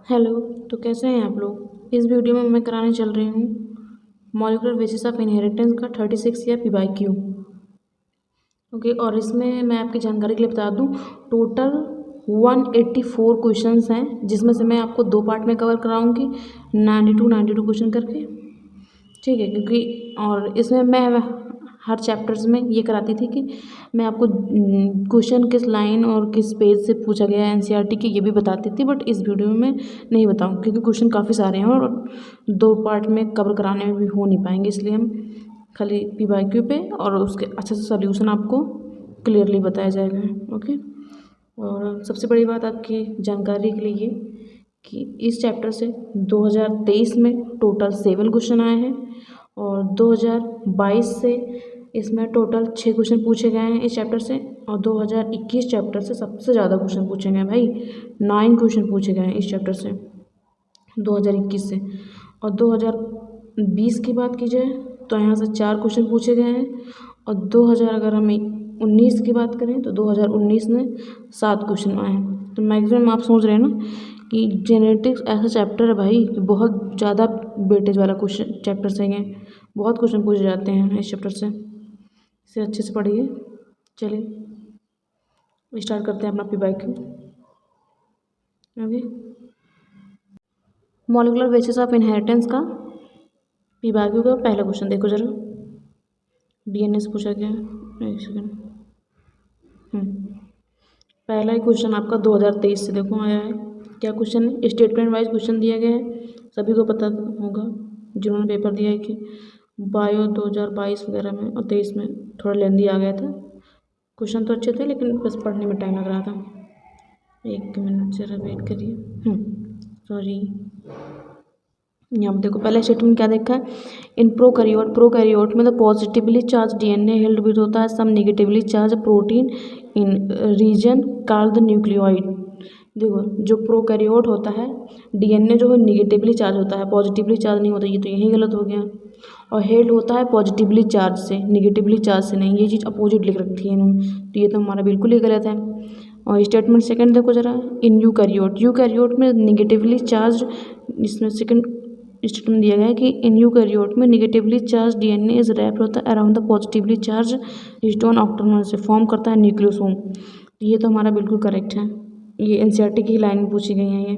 Hello. तो कैसे हैं आप लोग। इस वीडियो में मैं कराने चल रही हूँ मॉलिक्यूलर बेसिस ऑफ इनहेरिटेंस का 36 या PYQ। ओके, और इसमें मैं आपकी जानकारी के लिए बता दूँ, टोटल 184 क्वेश्चंस हैं, जिसमें से मैं आपको 2 पार्ट में कवर कराऊंगी, 92 क्वेश्चन करके। ठीक है, क्योंकि और इसमें मैं हर चैप्टर्स में ये कराती थी कि मैं आपको क्वेश्चन किस लाइन और किस पेज से पूछा गया है NCERT की, ये भी बताती थी। बट इस वीडियो में मैं नहीं बताऊँ, क्योंकि क्वेश्चन काफ़ी सारे हैं और 2 पार्ट में कवर कराने में भी हो नहीं पाएंगे, इसलिए हम खाली PYQ पे और उसके अच्छे से सोल्यूशन आपको क्लियरली बताया जाएगा। ओके, और सबसे बड़ी बात आपकी जानकारी के लिए ये कि इस चैप्टर से 2023 में टोटल 7 क्वेश्चन आए हैं और 2022 से इसमें टोटल 6 क्वेश्चन पूछे गए हैं इस चैप्टर से, और 2021 चैप्टर से सबसे ज़्यादा क्वेश्चन पूछे गए हैं भाई। 9 क्वेश्चन पूछे गए हैं इस चैप्टर से 2021 से। और 2020 की बात की जाए तो यहाँ से 4 क्वेश्चन पूछे गए हैं, और 2000 अगर हम 19 की बात करें तो 2019 में 7 क्वेश्चन आए हैं। तो मैक्सिमम आप सोच रहे हैं ना कि जेनेटिक्स ऐसा चैप्टर है भाई कि बहुत ज़्यादा वेटेज वाला क्वेश्चन चैप्टर से हैं, बहुत क्वेश्चन पूछे जाते हैं इस चैप्टर से। इसे अच्छे से पढ़िए। चलिए स्टार्ट करते हैं अपना PYQ। Okay, molecular basis of inheritance का PYQ का पहला क्वेश्चन देखो जरा। DNA से पूछा गया है। एक सेकेंड। पहला ही क्वेश्चन आपका 2023 से देखो आया है। क्या क्वेश्चन है? स्टेटमेंट वाइज क्वेश्चन दिया गया है, सभी को पता होगा जिन्होंने पेपर दिया है कि बायो 2022 वगैरह में और 23 में थोड़ा लेंदी आ गया था। क्वेश्चन तो अच्छे थे लेकिन बस पढ़ने में टाइम लग रहा था। 1 मिनट जरा वेट करिए। सॉरी, यहाँ पे देखो पहले स्टेटमेंट क्या देखा है। इन प्रोकैरियोट में the positively charge DNA held with होता है some negatively charge protein in region called the nucleoid. देखो जो प्रोकैरियोट होता है DNA जो है निगेटिवली चार्ज होता है, पॉजिटिवली चार्ज नहीं होता। ये तो यही गलत हो गया। और हेल्ड होता है पॉजिटिवली चार्ज से, निगेटिवली चार्ज से नहीं। ये चीज़ अपोजिट लिख रखी है इन्होंने, तो ये तो हमारा बिल्कुल ही गलत है। और स्टेटमेंट सेकंड देखो जरा। इन यूकैरियोट में निगेटिवली चार्ज, इसमें सेकंड स्टेटमेंट दिया गया है कि इन यूकैरियोट में negatively charge DNA is wrapped होता है around the positively charge histone octamer से फॉर्म करता है न्यूक्लियोसोम। ये तो हमारा बिल्कुल करेक्ट है। ये NCERT की लाइन में पूछी गई है ये।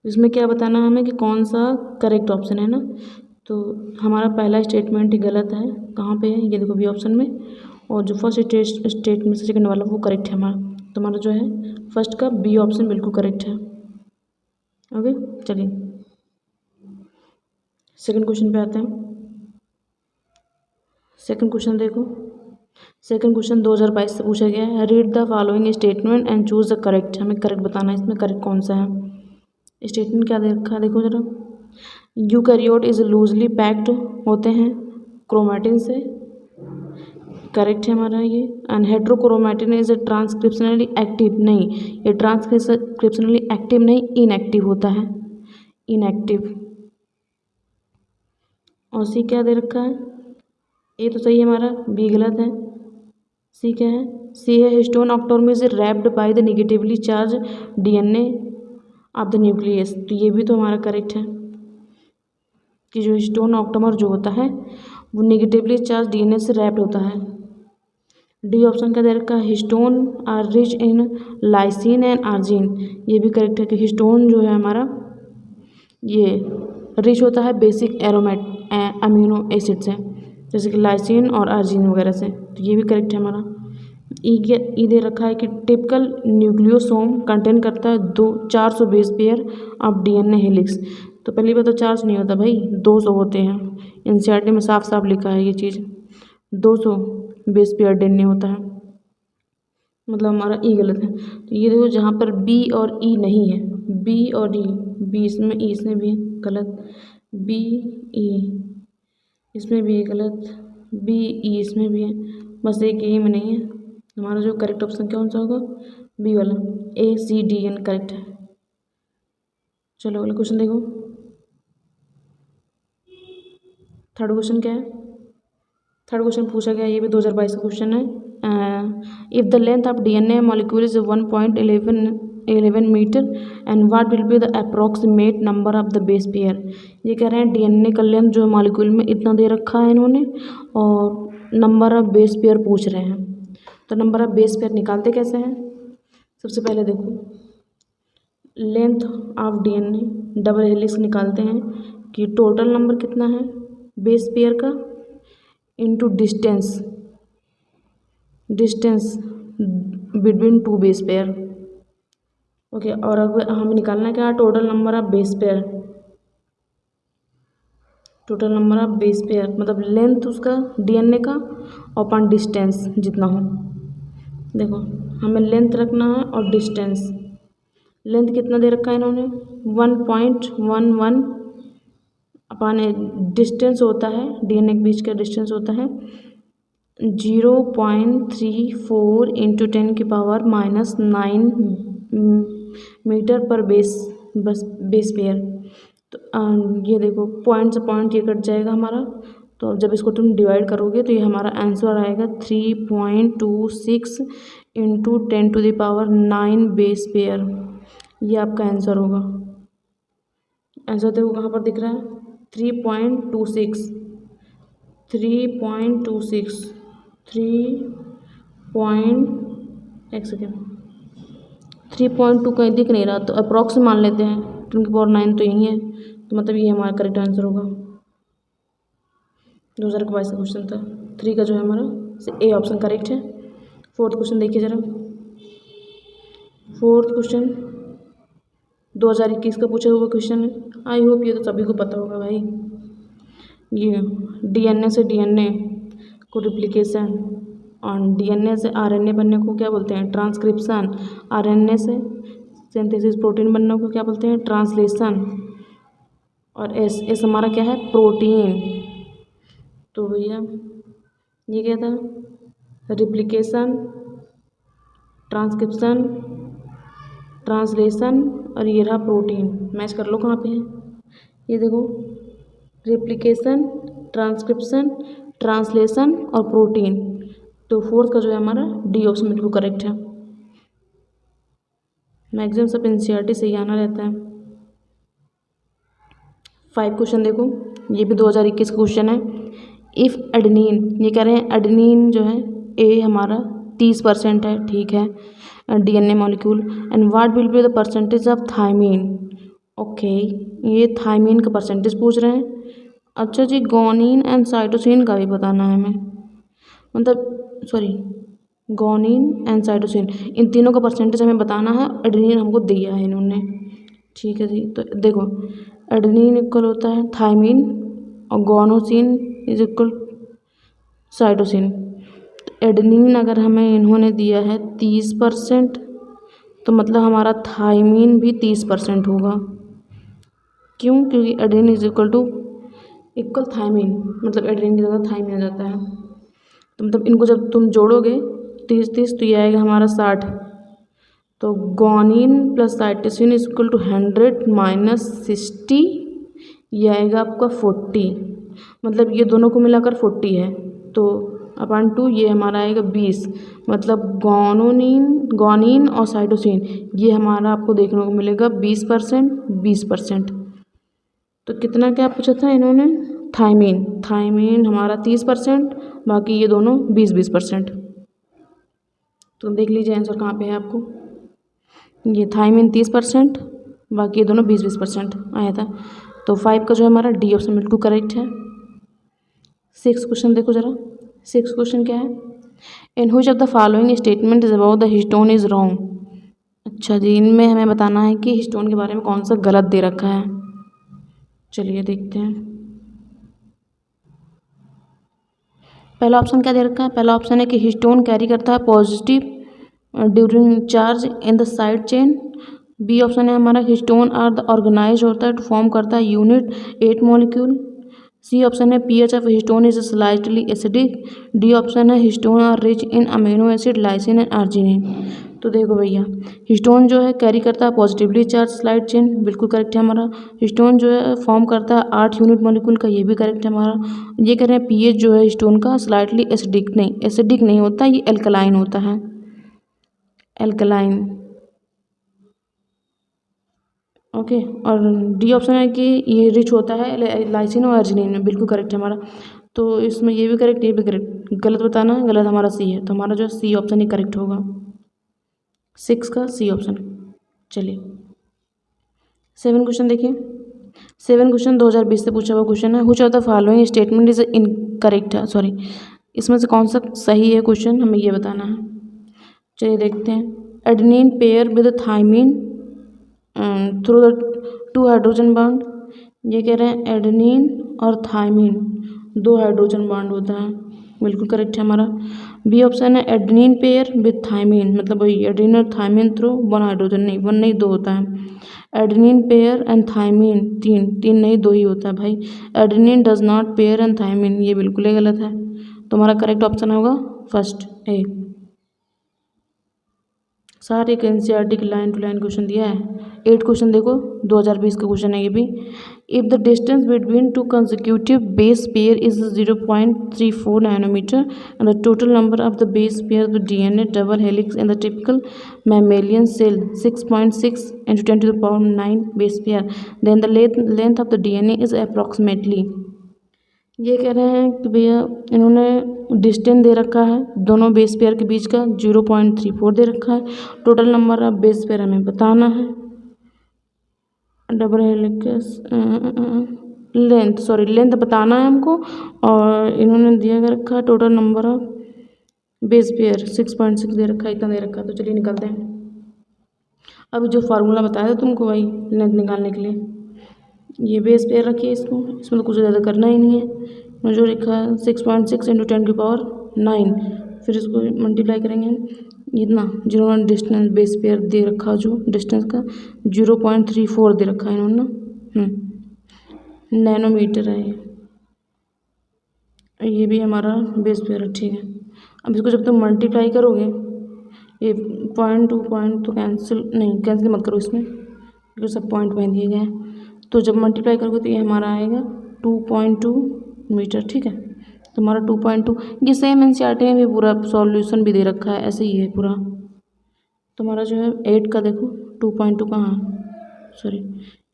इसमें क्या बताना है हमें कि कौन सा करेक्ट ऑप्शन है ना। तो हमारा पहला स्टेटमेंट ही गलत है। कहाँ पे है ये देखो, बी ऑप्शन में। और जो फर्स्ट स्टेटमेंट से सेकंड वाला वो करेक्ट है हमारा। तो हमारा जो है फर्स्ट का बी ऑप्शन बिल्कुल करेक्ट है। ओके, चलिए सेकंड क्वेश्चन पे आते हैं। सेकंड क्वेश्चन देखो। सेकंड क्वेश्चन 2022 से पूछा गया है। Read the following statement and choose the correct. हमें करेक्ट बताना है इसमें करेक्ट कौन सा है। स्टेटमेंट क्या दे रखा है देखो जरा। यूकैरियोट इज लूजली पैक्ड होते हैं क्रोमैटिन से, करेक्ट है हमारा ये। And heterochromatin is transcriptionally active, नहीं ये ट्रांसक्रिप्शनली एक्टिव नहीं, इनएक्टिव होता है, इनएक्टिव। और सी क्या दे रखा है। ए तो सही है हमारा, बी गलत है। सी क्या है? सी है histone octamer is wrapped by the negatively charge DNA of the nucleus. तो ये भी तो हमारा करेक्ट है कि जो हिस्टोन ऑक्टोनर जो होता है वो नेगेटिवली चार्ज DNA से रैप्ड होता है। डी ऑप्शन क्या दे रखा है। Histone are rich in lysine and arginine. ये भी करेक्ट है कि हिस्टोन जो है हमारा ये रिच होता है बेसिक एरोमेट अमीनो एसिड से, जैसे कि लाइसिन और आर्जिन वगैरह से। तो ये भी करेक्ट है हमारा। ई दे रखा है कि टिपिकल न्यूक्लियोसोम कंटेन करता है 400 base pair of DNA helix. तो पहली बात तो 400 नहीं होता भाई, 200 होते हैं। NCERT में साफ साफ लिखा है ये चीज़, 200 बेस पेयर DNA होता है। मतलब हमारा ई गलत है। तो ये देखो जहाँ पर बी और ई नहीं है, बी और ई, बी इसमें ई इसमें भी है गलत, बी ई इसमें भी है गलत, बी ई इसमें भी है, बस एक यही में नहीं है। हमारा जो करेक्ट ऑप्शन कौन सा होगा, बी वाला, ACDN करेक्ट है। चलो अगला क्वेश्चन देखो। थर्ड क्वेश्चन क्या है। थर्ड क्वेश्चन पूछा गया, ये भी 2022 का क्वेश्चन है। If the length of DNA molecule is 1.11 11 metre and what will be the approximate number of the base pair. ये कह रहे हैं डीएनए का लेंथ जो मॉलिक्यूल में इतना दे रखा है इन्होंने और नंबर ऑफ बेस पेयर पूछ रहे हैं। तो नंबर ऑफ बेस पेयर निकालते कैसे हैं? सबसे पहले देखो length of DNA double helix निकालते हैं कि टोटल नंबर कितना है बेस पेयर का into distance between two base pair. Okay, और अब हमें निकालना क्या है total number of base pair. Total number of base pair मतलब लेंथ उसका डीएनए का अपॉन डिस्टेंस जितना हो। देखो हमें लेंथ रखना है और डिस्टेंस। लेंथ कितना दे रखा है इन्होंने 1.11 अपॉन डिस्टेंस होता है डीएनए के बीच का डिस्टेंस होता है 0.34 इंटू 10⁻⁹ मीटर पर बेस पेयर। तो ये देखो पॉइंट से पॉइंट ये कट जाएगा हमारा। तो जब इसको तुम डिवाइड करोगे तो ये हमारा आंसर आएगा 3.26 इंटू 10⁹ बेस पेयर। ये आपका आंसर होगा। आंसर देखो कहाँ पर दिख रहा है 3.26 3.2 कहीं दिख नहीं रहा तो अप्रॉक्स मान लेते हैं 10⁹ तो यही है। तो मतलब ये हमारा करेक्ट आंसर होगा। 2022 का क्वेश्चन था 3 का जो है हमारा ए ऑप्शन करेक्ट है। फोर्थ क्वेश्चन देखिए ज़रा। फोर्थ क्वेश्चन 2021 का पूछा हुआ क्वेश्चन है। आई होप ये तो सभी को पता होगा भाई। ये डीएनए से डीएनए को रिप्लिकेशन और डीएनए से आरएनए बनने को क्या बोलते हैं ट्रांसक्रिप्शन। आरएनए से सिंथेसिस प्रोटीन बनने को क्या बोलते हैं ट्रांसलेशन। और एस हमारा क्या है प्रोटीन। तो भैया ये क्या था रिप्लिकेशन ट्रांसक्रिप्शन ट्रांसलेशन और ये रहा प्रोटीन। मैच कर लो कहाँ पे है ये देखो रिप्लिकेशन ट्रांसक्रिप्शन ट्रांसलेशन और प्रोटीन। तो फोर्थ का जो है हमारा डी ऑप्शन बिल्कुल करेक्ट है। मैक्सिमम सब एनसीईआरटी से ही आना रहता है। 5 क्वेश्चन देखो ये भी 2021 का क्वेश्चन है। इफ़ एडेनिन ये कह रहे हैं एडेनिन जो है ए हमारा 30% है ठीक है DNA molecule and what will be the percentage of thymine. Okay ये थायमीन का परसेंटेज पूछ रहे हैं। अच्छा जी गोनिन एंड साइटोसिन का भी बताना है हमें मतलब सॉरी गोनिन एंड साइटोसिन इन तीनों का परसेंटेज हमें बताना है। एडेनिन हमको दिया है इन्होंने ठीक है जी। तो देखो एडेनिन इक्वल होता है थायमीन और गोनोसिन इज इक्वल साइटोसिन। एडेनिन अगर हमें इन्होंने दिया है 30% तो मतलब हमारा थायमीन भी 30% होगा। क्यों? क्योंकि एडेनिन इज इक्वल थायमीन मतलब एडेनिन की जगह थायमीन आ जाता है। तो मतलब इनको जब तुम जोड़ोगे 30 तो ये आएगा हमारा 60। तो guanine plus cytosine is equal to 100 minus 60 ये आएगा आपका 40 मतलब ये दोनों को मिलाकर 40 है। तो अपॉन 2 ये हमारा आएगा 20 मतलब गोनिन और साइटोसिन ये हमारा आपको देखने को मिलेगा 20%। तो कितना क्या पूछा था इन्होंने थायमीन हमारा 30% बाकी ये दोनों 20%। तो देख लीजिए आंसर कहाँ पे है आपको। ये थायमीन 30% बाकी ये दोनों 20% आया था। तो 5 का जो है हमारा डी ऑप्शन बिल्कुल करेक्ट है। 6 क्वेश्चन देखो ज़रा। 6 क्वेश्चन क्या है in which of the following statement is about the histone is wrong. अच्छा जी इनमें हमें बताना है कि हिस्टोन के बारे में कौन सा गलत दे रखा है। चलिए देखते हैं। पहला ऑप्शन क्या दे रखा है। पहला ऑप्शन है कि हिस्टोन कैरी करता है positive during charge in the side chain. B option है हमारा हिस्टोन आर द ऑर्गेनाइज होता है टू फॉर्म करता है यूनिट 8 मॉलिक्यूल। सी ऑप्शन है pH of histone is slightly acidic. D option है histone are rich in amino acid lysine and arginine. तो देखो भैया हिस्टोन जो है कैरी करता है पॉजिटिवली चार्ज स्लाइड चेन बिल्कुल करेक्ट है हमारा। हिस्टोन जो है फॉर्म करता है 8 यूनिट मॉलिक्यूल का ये भी करेक्ट है हमारा। ये कह रहे हैं पीएच जो है हिस्टोन का स्लाइटली एसिडिक नहीं होता ये एल्कलाइन होता है एल्कलाइन। ओके। और डी ऑप्शन है कि ये रिच होता है लाइसिन और अर्जिनिन में, बिल्कुल करेक्ट है हमारा। तो इसमें ये भी करेक्ट, ये भी करेक्ट, गलत बताना है, गलत हमारा सी है, तो हमारा जो सी ऑप्शन ही करेक्ट होगा, 6 का सी ऑप्शन। चलिए 7 क्वेश्चन देखिए। 7 क्वेश्चन 2020 से पूछा हुआ क्वेश्चन है। Which of the following statement is incorrect है, सॉरी, इसमें से कौन सा सही है क्वेश्चन, हमें ये बताना है। चलिए देखते हैं। Adenine pair with thymine through the 2 hydrogen bond, ये कह रहे हैं एडेनिन और थाइमिन 2 हाइड्रोजन बॉन्ड होता है, बिल्कुल करेक्ट है हमारा। बी ऑप्शन है एडेनिन पेयर विद थाइमिन, मतलब वही एडेनिन और थाइमिन थ्रू 1 हाइड्रोजन, नहीं 1 नहीं 2 होता है। एडेनिन पेयर एंड थाइमिन 3 नहीं 2 ही होता है भाई। Adenine does not pair and thymine, ये बिल्कुल ही गलत है, तो हमारा करेक्ट ऑप्शन होगा फर्स्ट ए। सारे एक एनसीईआरटी की लाइन टू लाइन क्वेश्चन दिया है। 8 क्वेश्चन देखो, 2020 का क्वेश्चन है ये भी। If the distance between 2 consecutive base pair is 0.34 nanometre and the total number of the base pair of the DNA double helix in the typical mammalian cell 6.6 × 10⁹ base pair, then the length of the DNA is approximately. ये कह रहे हैं कि भैया इन्होंने distance दे रखा है दोनों बेस पेयर के बीच का 0.34 दे रखा है, total number of base pair हमें बताना है, डबल हेलिक्स लेंथ बताना है हमको, और इन्होंने दिया रखा है total number of base pair 6.6 दे रखा है, इतना दे रखा है। तो चलिए निकालते हैं। अभी जो फार्मूला बताया था तुमको वही लेंथ निकालने के लिए, ये बेस पेयर रखिए इसमें तो कुछ ज़्यादा करना ही नहीं है। जो लिखा है 6.6 × 10⁹, फिर इसको मल्टीप्लाई करेंगे हम, इतना जिन्होंने डिस्टेंस बेस पेयर दे रखा, जो डिस्टेंस का 0.34 दे रखा है इन्होंने, नैनोमीटर है ये भी हमारा बेस पेयर है, ठीक है। अब इसको जब तुम मल्टीप्लाई करोगे, ये पॉइंट तो कैंसिल मत करो इसमें, क्योंकि सब पॉइंट में दिए गए हैं। तो जब मल्टीप्लाई करोगे तो ये हमारा आएगा 2.2 मीटर, ठीक है। तो हमारा 2.2, ये सेम एनसीईआरटी में भी पूरा सॉल्यूशन भी दे रखा है, ऐसे ही है पूरा। तो हमारा जो है 8 का देखो 2.2 कहाँ, सॉरी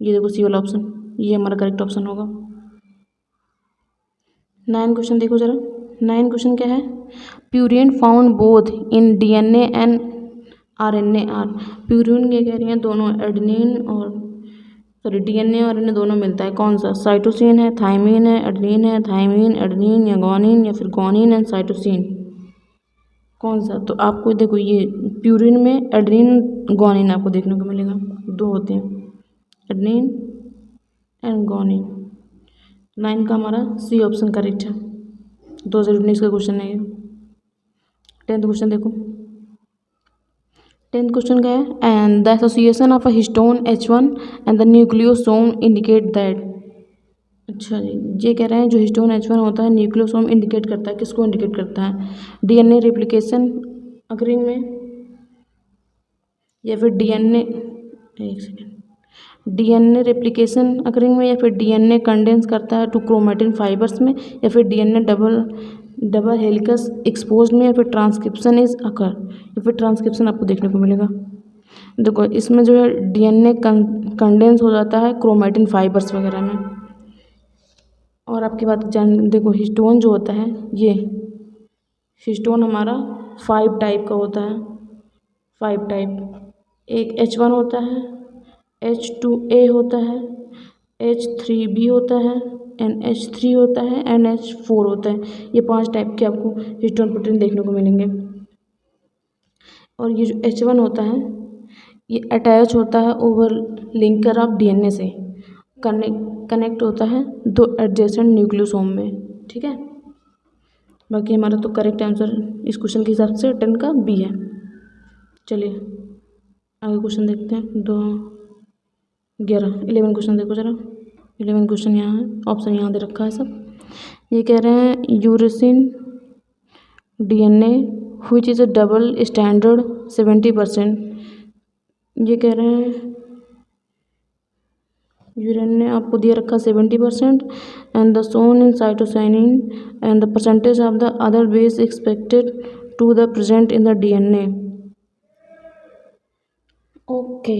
ये देखो सी वाला ऑप्शन, ये हमारा करेक्ट ऑप्शन होगा। 9 क्वेश्चन देखो जरा। 9 क्वेश्चन क्या है। Purine found both in DNA and RNA are. Purine ये कह रही हैं दोनों एडेनिन और डीएनए और आरएनए दोनों मिलता है, कौन सा, साइटोसिन है, थाइमिन है, एडेनिन है, थाइमिन एडेनिन, या गोनिन, या फिर गोनिन एंड साइटोसिन, कौन सा। तो आपको देखो ये प्यूरिन में एडेनिन गोनिन आपको देखने को मिलेगा, 2 होते हैं, एडेनिन एंड गोनिन। 9 का हमारा सी ऑप्शन करेक्ट है, 2019 का क्वेश्चन है ये। 10th क्वेश्चन देखो। 10th क्वेश्चन क्या है। And the association of a histone H1 and the nucleosome indicate that. अच्छा जी, ये कह रहे हैं जो हिस्टोन H1 होता है न्यूक्लियोसोम इंडिकेट करता है, किसको इंडिकेट करता है, डीएनए रेप्लिकेशन अकरिंग में, या फिर डीएनए रेप्लिकेशन अकरिंग में, या फिर डीएनए कंडेंस करता है टू क्रोमेटिन फाइबर्स में, या फिर डीएनए डबल हेलिकस एक्सपोज में, या फिर ट्रांसक्रिप्शन इज अकर, या फिर ट्रांसक्रिप्शन आपको देखने को मिलेगा। देखो इसमें जो है डीएनए कंडेंस हो जाता है क्रोमेटिन फाइबर्स वगैरह में। और आपकी बात देखो हिस्टोन जो होता है, ये हिस्टोन हमारा 5 टाइप का होता है, 5 टाइप। एक H1 होता है, H2A होता है, H3B होता है, NH3 होता है, NH4 होता है। ये 5 टाइप के आपको हिस्टोन प्रोटीन देखने को मिलेंगे। और ये जो H1 होता है ये अटैच होता है ओवर लिंकर ऑफ डीएनए से, कनेक्ट होता है 2 एडजेसेंट न्यूक्लियोसोम में, ठीक है। बाकी हमारा तो करेक्ट आंसर इस क्वेश्चन के हिसाब से 10 का बी है। चलिए आगे क्वेश्चन देखते हैं। 11 क्वेश्चन देखो जरा। 11 क्वेश्चन यहाँ है, ऑप्शन यहाँ दे रखा है सब। ये कह रहे हैं यूरेसिन DNA which is a double standard 70%। ये कह रहे हैं यूरेन ने आपको दिया रखा 70% and the son in cytosine and the percentage of the other base expected to the present in the DNA. Okay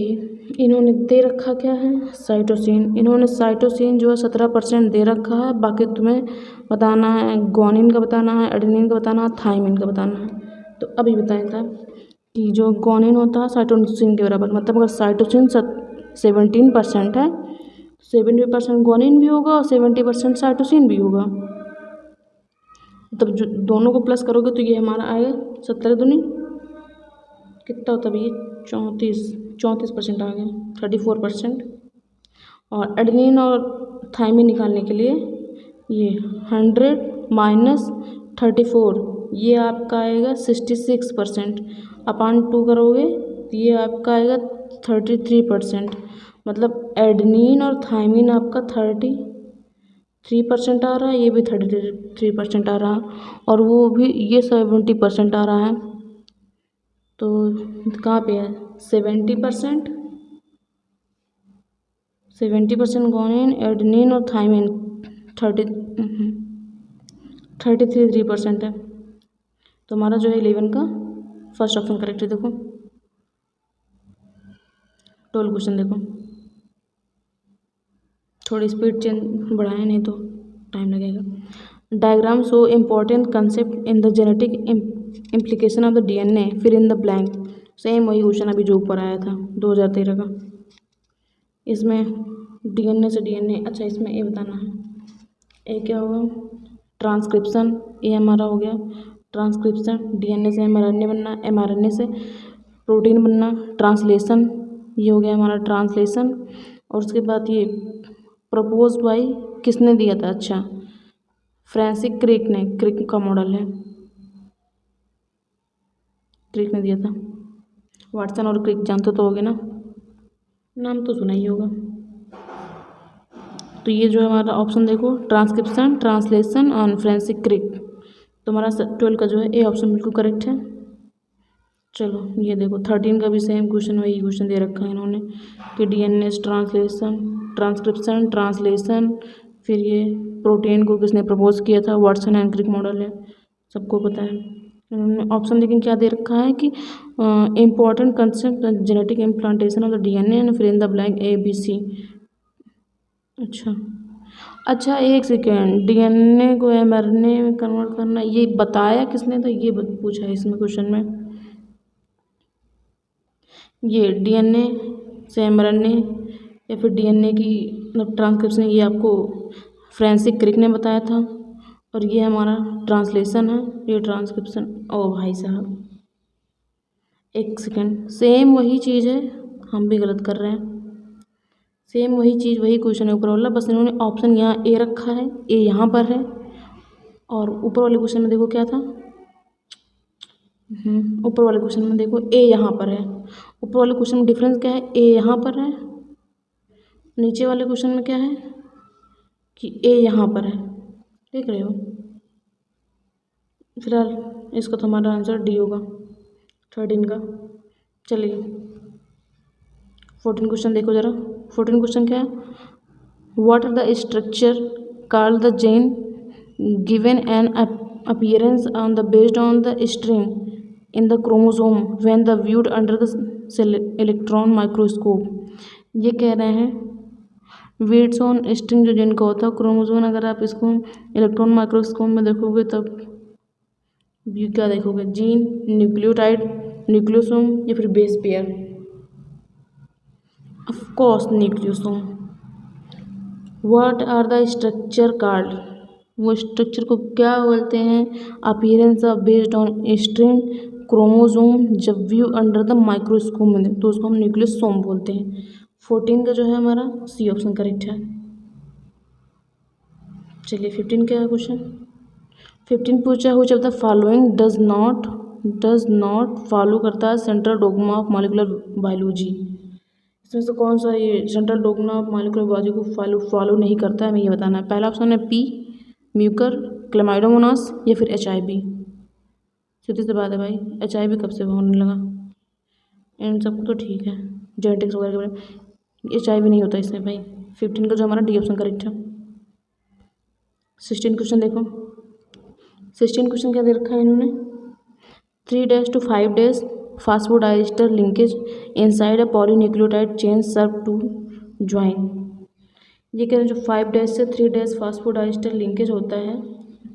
इन्होंने दे रखा क्या है, साइटोसिन। इन्होंने साइटोसिन जो है 17% दे रखा है। बाकी तुम्हें बताना है, ग्वानिन का बताना है, एडेनिन का बताना है, थाइमिन का बताना है। तो अभी बताया था कि जो ग्वानिन होता है साइटोसिन के बराबर, मतलब अगर साइटोसिन 17% है, 70% ग्वानिन भी होगा और 70% साइटोसिन भी होगा। तब जो दोनों को प्लस करोगे तो ये हमारा आएगा 17 दूनी कितना होता है भैया, 34% आ गया, 34%। और एडेनिन और थाइमिन निकालने के लिए ये 100 माइनस 34, ये आपका आएगा 66%। अपान 2 करोगे तो ये आपका आएगा 33%। मतलब एडेनिन और थाइमिन आपका 33% आ रहा है, ये भी 33% आ रहा है, और वो भी ये 70% आ रहा है। तो कहाँ पे है 70%, 70% ग्वानिन, एडेनिन और थाइमिन 33% है। तो हमारा जो है 11 का फर्स्ट ऑप्शन करेक्ट है। देखो 12 क्वेश्चन देखो, थोड़ी स्पीड चेंज बढ़ाएं नहीं तो टाइम लगेगा। Diagram show important concept in the genetic implication of the DNA, फिर इन द ब्लैंक। सेम वही क्वेश्चन अभी जो ऊपर आया था 2013 का। इसमें डीएनए से डीएनए, अच्छा इसमें ये बताना है, ये क्या होगा, ट्रांसक्रिप्शन, ये हमारा हो गया ट्रांसक्रिप्शन। डीएनए से एमआरएनए बनना, एमआरएनए से प्रोटीन बनना, ट्रांसलेशन, ये हो गया हमारा ट्रांसलेशन। और उसके बाद ये प्रपोज बाई किसने दिया था, अच्छा फ्रांसिस क्रिक ने, क्रिक का मॉडल है, क्रिक ने दिया था। वाटसन और क्रिक जानते तो होगे ना, नाम तो सुना ही होगा। तो ये जो हमारा ऑप्शन देखो, ट्रांसक्रिप्शन, ट्रांसलेशन और फ्रांसिस क्रिक, तो हमारा 12 का जो है ए ऑप्शन बिल्कुल करेक्ट है। चलो ये देखो 13 का भी सेम क्वेश्चन, वही क्वेश्चन दे रखा है इन्होंने कि डीएनए ट्रांसलेशन, ट्रांसक्रिप्शन, ट्रांसलेशन, फिर ये प्रोटीन को किसने प्रपोज किया था, वाटसन एंड क्रिक मॉडल है, सबको पता है। इन्होंने ऑप्शन लेकिन क्या दे रखा है कि important concept genetic implantation of the DNA and फिर in the blank A B C. अच्छा एक सेकेंड, डीएनए को एमआरएनए में कन्वर्ट करना ये बताया किसने था, ये पूछा है इसमें क्वेश्चन में। ये डीएनए से एमआरएनए या फिर डीएनए की मतलब ट्रांसक्रिप्शन, ये आपको फ्रांसिस क्रिक ने बताया था। और ये हमारा ट्रांसलेशन है, ये ट्रांसक्रिप्शन। ओ भाई साहब एक सेकेंड, सेम वही चीज़ है, हम भी गलत कर रहे हैं। सेम वही चीज़, वही क्वेश्चन है ऊपर वाला, बस इन्होंने ऑप्शन यहाँ ए रखा है, ए यहाँ पर है, और ऊपर वाले क्वेश्चन में देखो क्या था, ऊपर वाले क्वेश्चन में देखो ए यहाँ पर है। ऊपर वाले क्वेश्चन में डिफरेंस क्या है, ए यहाँ पर है, नीचे वाले क्वेश्चन में क्या है कि ए यहाँ पर है, देख रहे हो। फिलहाल इसका तो हमारा आंसर डी होगा 13 का। चलिए 14 क्वेश्चन देखो ज़रा। 14 क्वेश्चन क्या है, what are the structure called the gene given an appearance on the based on the string in the chromosome when the viewed under the electron microscope. ये कह रहे हैं वीड्स ऑन स्ट्रिंग जो जिनका होता है क्रोमोसोम, अगर आप इसको इलेक्ट्रॉन माइक्रोस्कोप में देखोगे तब व्यू क्या देखोगे, जीन, न्यूक्लियोटाइड, न्यूक्लियोसोम या फिर base pair. Of course nucleosome. What are the structure called, वो स्ट्रक्चर को क्या बोलते हैं, appearance of based on string chromosome जब व्यू अंडर द माइक्रोस्कोप में, तो उसको हम न्यूक्लियोसोम बोलते हैं। 14 का जो है हमारा सी ऑप्शन करेक्ट है। चलिए 15 क्या है क्वेश्चन। 15 पूछा हुई the following does not follow करता है central dogma of molecular biology. इसमें से कौन सा ये central dogma of molecular biology को फॉलो नहीं करता है, हमें ये बताना है। पहला ऑप्शन है पी म्यूकर, क्लेमाइडोमोनास या फिर HIV। सीधी सी बात है भाई, HIV कब से होने लगा, इन सबको तो ठीक है जेनेटिक्स वगैरह के बारे में, HIV नहीं होता इसमें भाई। 15 का जो हमारा डी ऑप्शन करेक्ट है। 16 क्वेश्चन देखो। 16 क्वेश्चन क्या दे रखा है इन्होंने, 3 days to 5 days phosphodiester linkage inside a polynucleotide chain serve to join. ये कह रहे हैं जो 5' से 3' फास्फोडाइस्टर लिंकेज होता है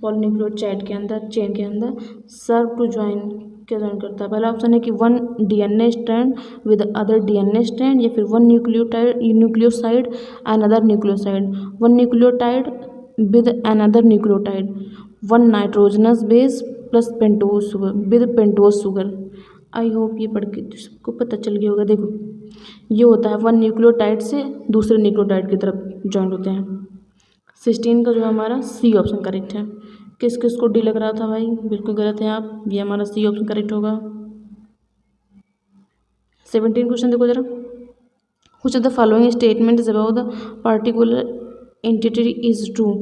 पॉलीन्यूक्लियोटाइड के अंदर, चेन के अंदर, सर्व टू ज्वाइन क्या ज्वाइन करता है। पहला ऑप्शन है कि one DNA strand with other DNA strand, या फिर one nucleoside another nucleoside, one nucleotide with another nucleotide, one nitrogenous base plus pentose sugar with pentose sugar. I hope ये पढ़ के सबको पता चल गया होगा। देखो ये होता है वन न्यूक्लियोटाइड से दूसरे न्यूक्लियोटाइड की तरफ ज्वाइन होते हैं। 16 का जो हमारा सी ऑप्शन करेक्ट है। किस किस को डी लग रहा था भाई, बिल्कुल गलत है आप, ये हमारा सी ऑप्शन करेक्ट होगा। 17 क्वेश्चन देखो जरा। Which of the following statement is about the particular entity is true.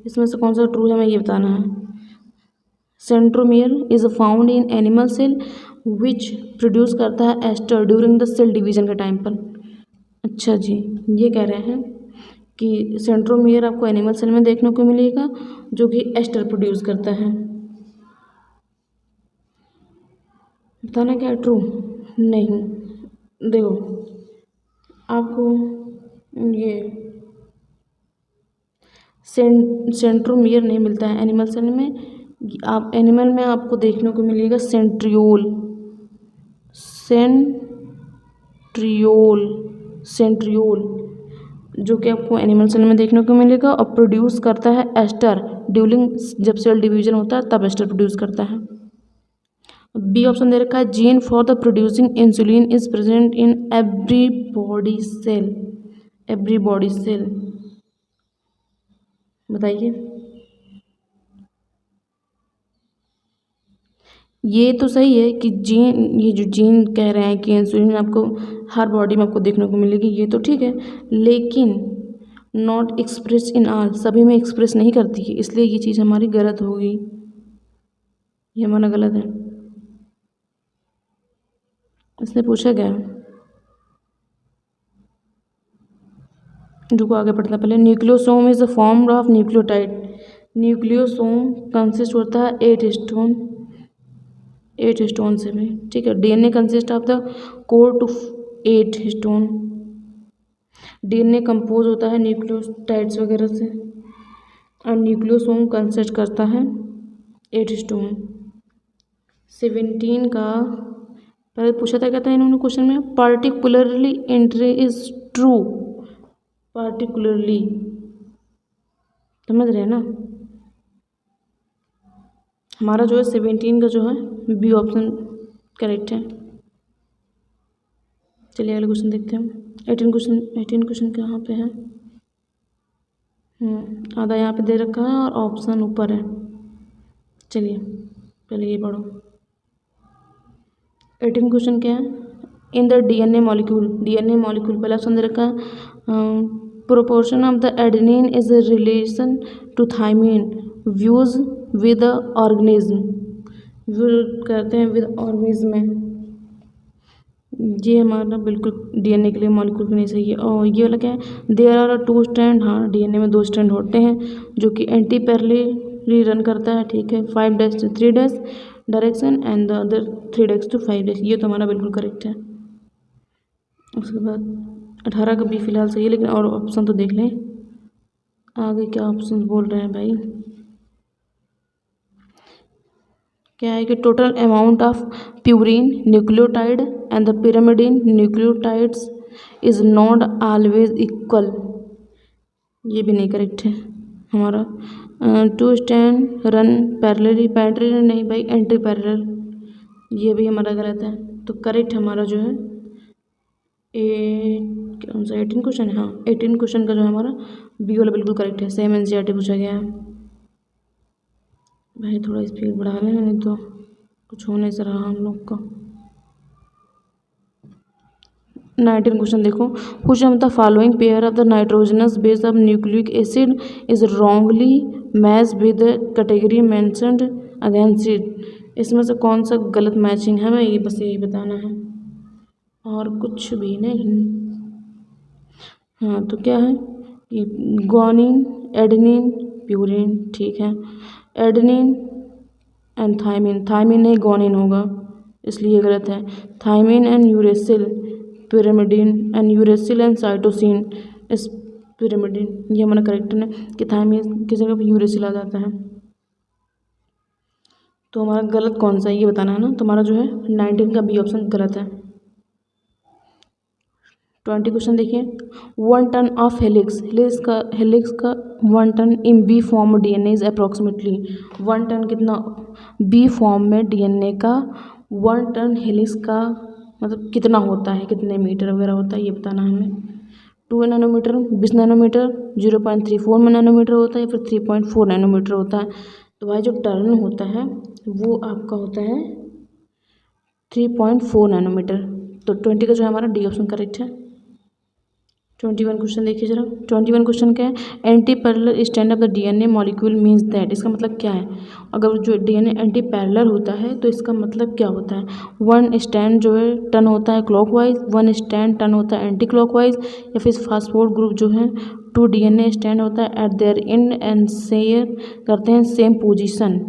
इसमें से कौन सा ट्रू है हमें ये बताना है। Centromere is found in animal cell which produce करता है aster during the cell division के टाइम पर। अच्छा जी, ये कह रहे हैं कि सेंट्रोमियर आपको एनिमल सेल में देखने को मिलेगा जो कि एस्टर प्रोड्यूस करता है। बताना क्या ट्रू नहीं। देखो आपको ये सेंट्रोमियर नहीं मिलता है एनिमल सेल में। आप एनिमल में आपको देखने को मिलेगा सेंट्रियोल जो कि आपको एनिमल सेल में देखने को मिलेगा और प्रोड्यूस करता है एस्टर ड्यूरिंग, जब सेल डिवीजन होता है तब एस्टर प्रोड्यूस करता है। बी ऑप्शन दे रखा है gene for the producing insulin is present in every body cell. बताइए। ये तो सही है कि जीन, ये जो जीन कह रहे हैं कि इंसुलिन आपको हर बॉडी में आपको देखने को मिलेगी, ये तो ठीक है, लेकिन नॉट एक्सप्रेस इन ऑल, सभी में एक्सप्रेस नहीं करती है, इसलिए ये चीज़ हमारी गलत होगी, ये हमारा गलत है। इसने पूछा क्या, रुको आगे पढ़ता पहले। Nucleosome is a form of nucleotide. Nucleosome consist होता है 8 स्टोन से भी, ठीक है। DNA consist of the core to 8 stone. DNA compose होता है न्यूक्लियोटाइड्स वगैरह से, और न्यूक्लियोसोम कंसिस्ट करता है 8 स्टोन। 17 का पहले पूछा था, कहता है इन्होंने क्वेश्चन में particularly entry is true. Particularly समझ रहे हैं ना, हमारा जो है 17 का जो है बी ऑप्शन करेक्ट है। चलिए अगले क्वेश्चन देखते हैं। 18 क्वेश्चन कहाँ पे है, आधा यहाँ पे दे रखा है और ऑप्शन ऊपर है। चलिए पहले ये पढ़ो। 18 क्वेश्चन क्या है, इन द डीएनए मॉलिक्यूल पहला ऑप्शन दे रखा है proportion of the adenine is relation to thymine views with organism. View करते हैं विद ऑर्गेनिज्म में, ये हमारा बिल्कुल डीएनए के लिए मॉलिक्यूल नहीं सही है। और ये वाला क्या है, देयर आर 2 स्ट्रैंड, हाँ डीएनए में 2 स्ट्रैंड होते हैं जो कि एंटी पैरेलली रन करता है, ठीक है। 5' to 3' direction and the other 3' to 5', ये तो हमारा बिल्कुल करेक्ट है। उसके बाद 18 का भी फिलहाल सही है, लेकिन और ऑप्शन तो देख लें आगे क्या ऑप्शन बोल रहे हैं भाई। क्या है कि total amount of purine nucleotide and the pyrimidine nucleotides is not always equal, ये भी नहीं करेक्ट है हमारा। 2 स्ट्रैंड रन पैरेलली नहीं भाई, एंटी पैरेलल, ये भी हमारा गलत है। तो करेक्ट हमारा जो है कौन सा 18 क्वेश्चन है, हाँ 18 क्वेश्चन का जो हमारा बी वाला बिल्कुल करेक्ट है। सेम एनसीईआरटी पूछा गया है भाई, थोड़ा स्पीड बढ़ा लें नहीं तो कुछ हो नहीं सा रहा हम लोग का। 19 क्वेश्चन देखो, which of the following pair of the nitrogenous base of nucleic acid is wrongly match with category mentioned against it. इसमें से कौन सा गलत मैचिंग है, हमें ये बस यही बताना है और कुछ भी नहीं। हाँ तो क्या है कि ग्वानिन, एडेनिन, प्यूरिन, ठीक है। एडेनिन एंड थाइमिन नहीं ग्वानिन होगा, इसलिए गलत है। Thymine and uracil, pyrimidine and uracil and cytosine is pyrimidine, ये हमारा करेक्ट है कि थायमिन की जगह पर यूरेसिल आ जाता है। तो हमारा गलत कौन सा है ये बताना है ना। तो हमारा जो है 19 का बी ऑप्शन गलत है। 20 क्वेश्चन देखिए। 1 टन ऑफ हेलिक्स का 1 turn in B form DNA is approximately 1 turn कितना बी फॉर्म में डीएनए का 1 टन हेलिक्स का मतलब कितना होता है, कितने मीटर वगैरह होता है ये बताना है हमें। 2 नैनोमीटर, 20 नैनोमीटर, 0.34 नैनोमीटर होता है या फिर 3.4 नैनोमीटर होता है। तो भाई जो टर्न होता है वो आपका होता है 3.4 नैनोमीटर। तो 20 का जो है हमारा डी ऑप्शन करेक्ट है। 21 क्वेश्चन देखिए जरा। 21 क्वेश्चन क्या है, anti parallel stand of the DNA molecule means that, इसका मतलब क्या है। अगर जो डीएनए एंटी पैरेलल होता है तो इसका मतलब क्या होता है। 1 स्टैंड जो है टर्न होता है क्लॉकवाइज, 1 स्टैंड टर्न होता है एंटी क्लॉकवाइज, या फिर फास्फोर्ड ग्रुप जो है 2 डीएनए स्टैंड होता है eight there and and share करते हैं सेम पोजिशन।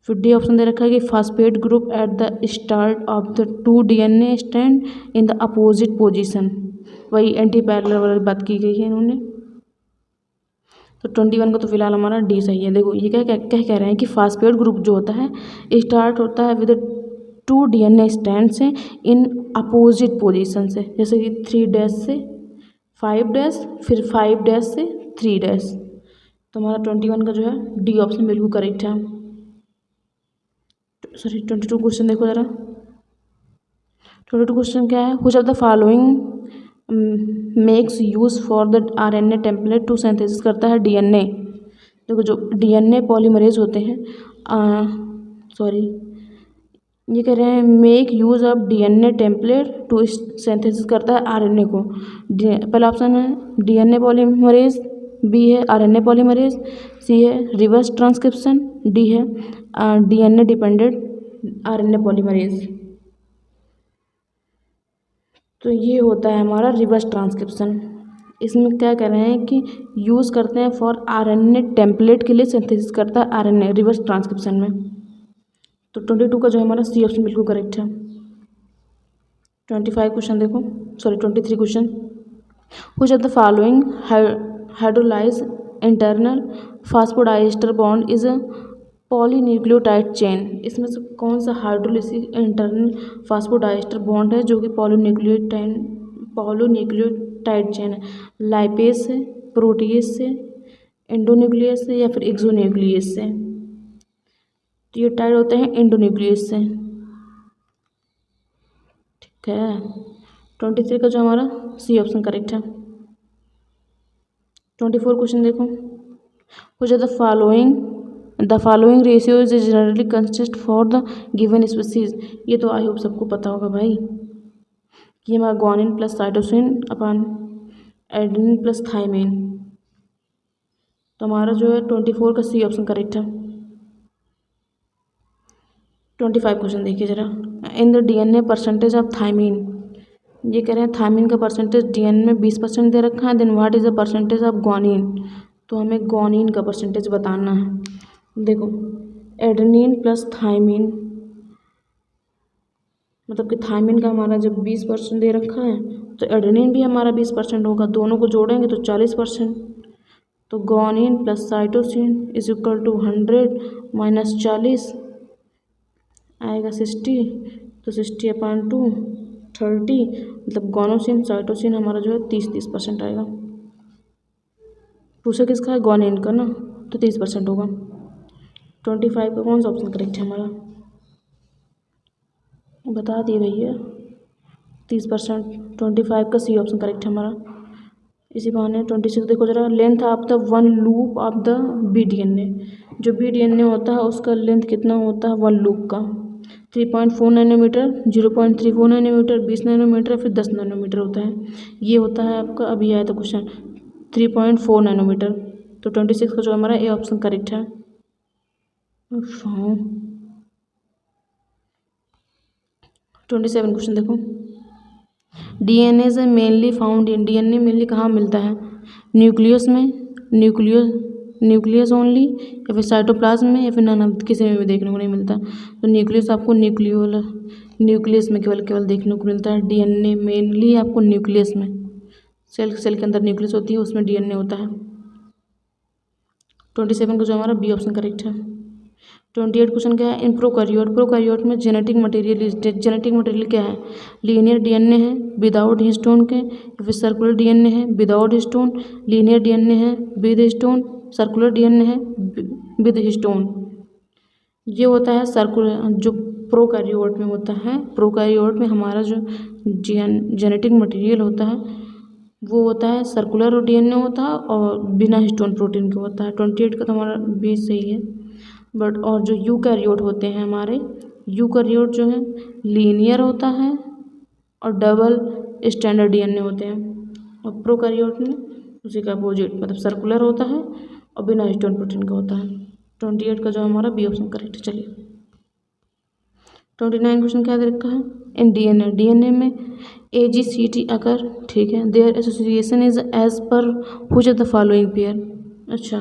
फिर डी ऑप्शन दे रखा है कि phosphate group at the start of the 2 DNA stand in the opposite position. वही एंटी पैरेलल वाली बात की गई है इन्होंने। तो 21 को तो फिलहाल हमारा डी सही है। देखो ये क्या कह रहे हैं कि फास्फेट ग्रुप जो होता है स्टार्ट होता है विद 2 डीएनए स्टैंड से इन अपोजिट पोजीशन से, जैसे कि 3 डैश से 5 डैश, फिर 5 डैश से 3 डैश। तो हमारा 21 का जो है डी ऑप्शन बिल्कुल करेक्ट है। सॉरी 22 क्वेश्चन देखो ज़रा। 22 क्वेश्चन क्या है, which of the following makes use for the RNA template to synthesis करता है डीएनए। देखो जो डीएनए पॉलीमरेज होते हैं, सॉरी ये कह रहे हैं make use of DNA template to synthesis करता है आरएनए को। पहला ऑप्शन है डीएनए पॉलीमरेज, बी है आरएनए पॉलीमरेज, सी है रिवर्स ट्रांसक्रिप्शन, डी है डीएनए डिपेंडेंट आरएनए पॉलीमरेज। तो ये होता है हमारा रिवर्स ट्रांसक्रिप्शन। इसमें क्या कर रहे हैं कि यूज़ करते हैं फॉर आरएनए टेम्पलेट के लिए सिंथेसिस करता है आरएनए रिवर्स ट्रांसक्रिप्शन में। तो 22 का जो है हमारा सी ऑप्शन बिल्कुल करेक्ट है। 25 क्वेश्चन देखो, sorry 23 question. Which of the following hydrolyse internal phosphodiester bond is polynucleotide chain. इसमें से कौन सा हाइड्रोलिसिस इंटरनल फास्फोडाइस्टर बॉन्ड है जो कि पॉलीन्यूक्लियोटाइड चेन है। लाइपेज से, प्रोटीएज से, एंडोन्यूक्लियस से या फिर एक्सोन्यूक्लियस से। तो ये टाइड होते हैं एंडोन्यूक्लियस से। ठीक है। 23 का जो हमारा सी ऑप्शन करेक्ट है। 24 क्वेश्चन देखो। Which of the following ratio is generally consist for the given species. ये तो आई होप सबको पता होगा भाई कि हमारा ग्वानिन प्लस साइटोसिन अपन एडेनिन प्लस थाइमिन। तो हमारा जो है 24 का सी ऑप्शन करेक्ट है। 25 क्वेश्चन देखिए जरा। इन the DNA percentage of thymine, ये कह रहे हैं थाइमिन का परसेंटेज डीएनए में 20% दे रखा है। Then what is the percentage of guanine, तो हमें ग्वानिन का परसेंटेज बताना है। देखो एडेनिन प्लस थाइमिन, मतलब कि थाइमिन का हमारा जब 20% दे रखा है तो एडेनिन भी हमारा 20% होगा, दोनों को जोड़ेंगे तो 40%। तो guanine plus cytosine is equal to 100 minus 40 आएगा 60। तो 60/2 30, मतलब ग्वानोसिन साइटोसिन हमारा जो है 30% आएगा। दूसरा किसका है, ग्वानिन का ना, तो 30% होगा। 25 का कौन सा ऑप्शन करेक्ट है हमारा, बता दिए भैया 30%। 25 का सी ऑप्शन करेक्ट है हमारा। इसी बहाने 26 देखो जरा। Length of the 1 loop of the B DNA, जो बी डीएनए होता है उसका लेंथ कितना होता है 1 लूप का, 3.4 नैनोमीटर, 0.34 नैनोमीटर, 20 नैनोमीटर, फिर 10 नैनोमीटर होता है। ये होता है आपका, अभी आया था क्वेश्चन 3.4 नैनोमीटर। तो 26 का जो हमारा ए ऑप्शन करेक्ट है। 27 क्वेश्चन देखो। डीएनए से mainly found in, DNA mainly कहाँ मिलता है, न्यूक्लियस में, न्यूक्लियस ओनली, या फिर साइटोप्लाज्म में, या फिर नन किसी में भी देखने को नहीं मिलता। तो न्यूक्लियस आपको न्यूक्लियस में केवल देखने को मिलता है। डीएनए मेनली आपको न्यूक्लियस में, सेल के अंदर न्यूक्लियस होती है, उसमें डीएनए होता है। 27 का जो हमारा बी ऑप्शन करेक्ट है। 28 क्वेश्चन क्या है, इन प्रोकैरियोट में जेनेटिक मटेरियल क्या है, लीनियर डीएनए है विदाउट हिस्टोन के, या फिर सर्कुलर डीएनए है विदाउट हिस्टोन, लीनियर डीएनए है विद हिस्टोन, सर्कुलर डीएनए है विद हिस्टोन। ये होता है सर्कुलर, जो प्रोकैरियोट में होता है। प्रोकैरियोट में हमारा जो जेनेटिक मटेरियल होता है वो होता है सर्कुलर डीएनए होता है और बिना हिस्टोन प्रोटीन के होता है। 28 का तो हमारा बी सही है। बट और जो यूकैरियोट होते हैं हमारे, यूकैरियोट जो है लीनियर होता है और डबल स्टैंडर्ड डीएनए होते हैं। और प्रोकैरियोट में उसी का अपोजिट, मतलब सर्कुलर होता है और बिना हिस्टोन प्रोटीन का होता है। 28 का जो हमारा बी ऑप्शन करेक्ट है। चलिए 29 क्वेश्चन क्या दे रखा है, इन डीएनए में AGCT अगर, ठीक है, there association is as per which of the following pair. अच्छा,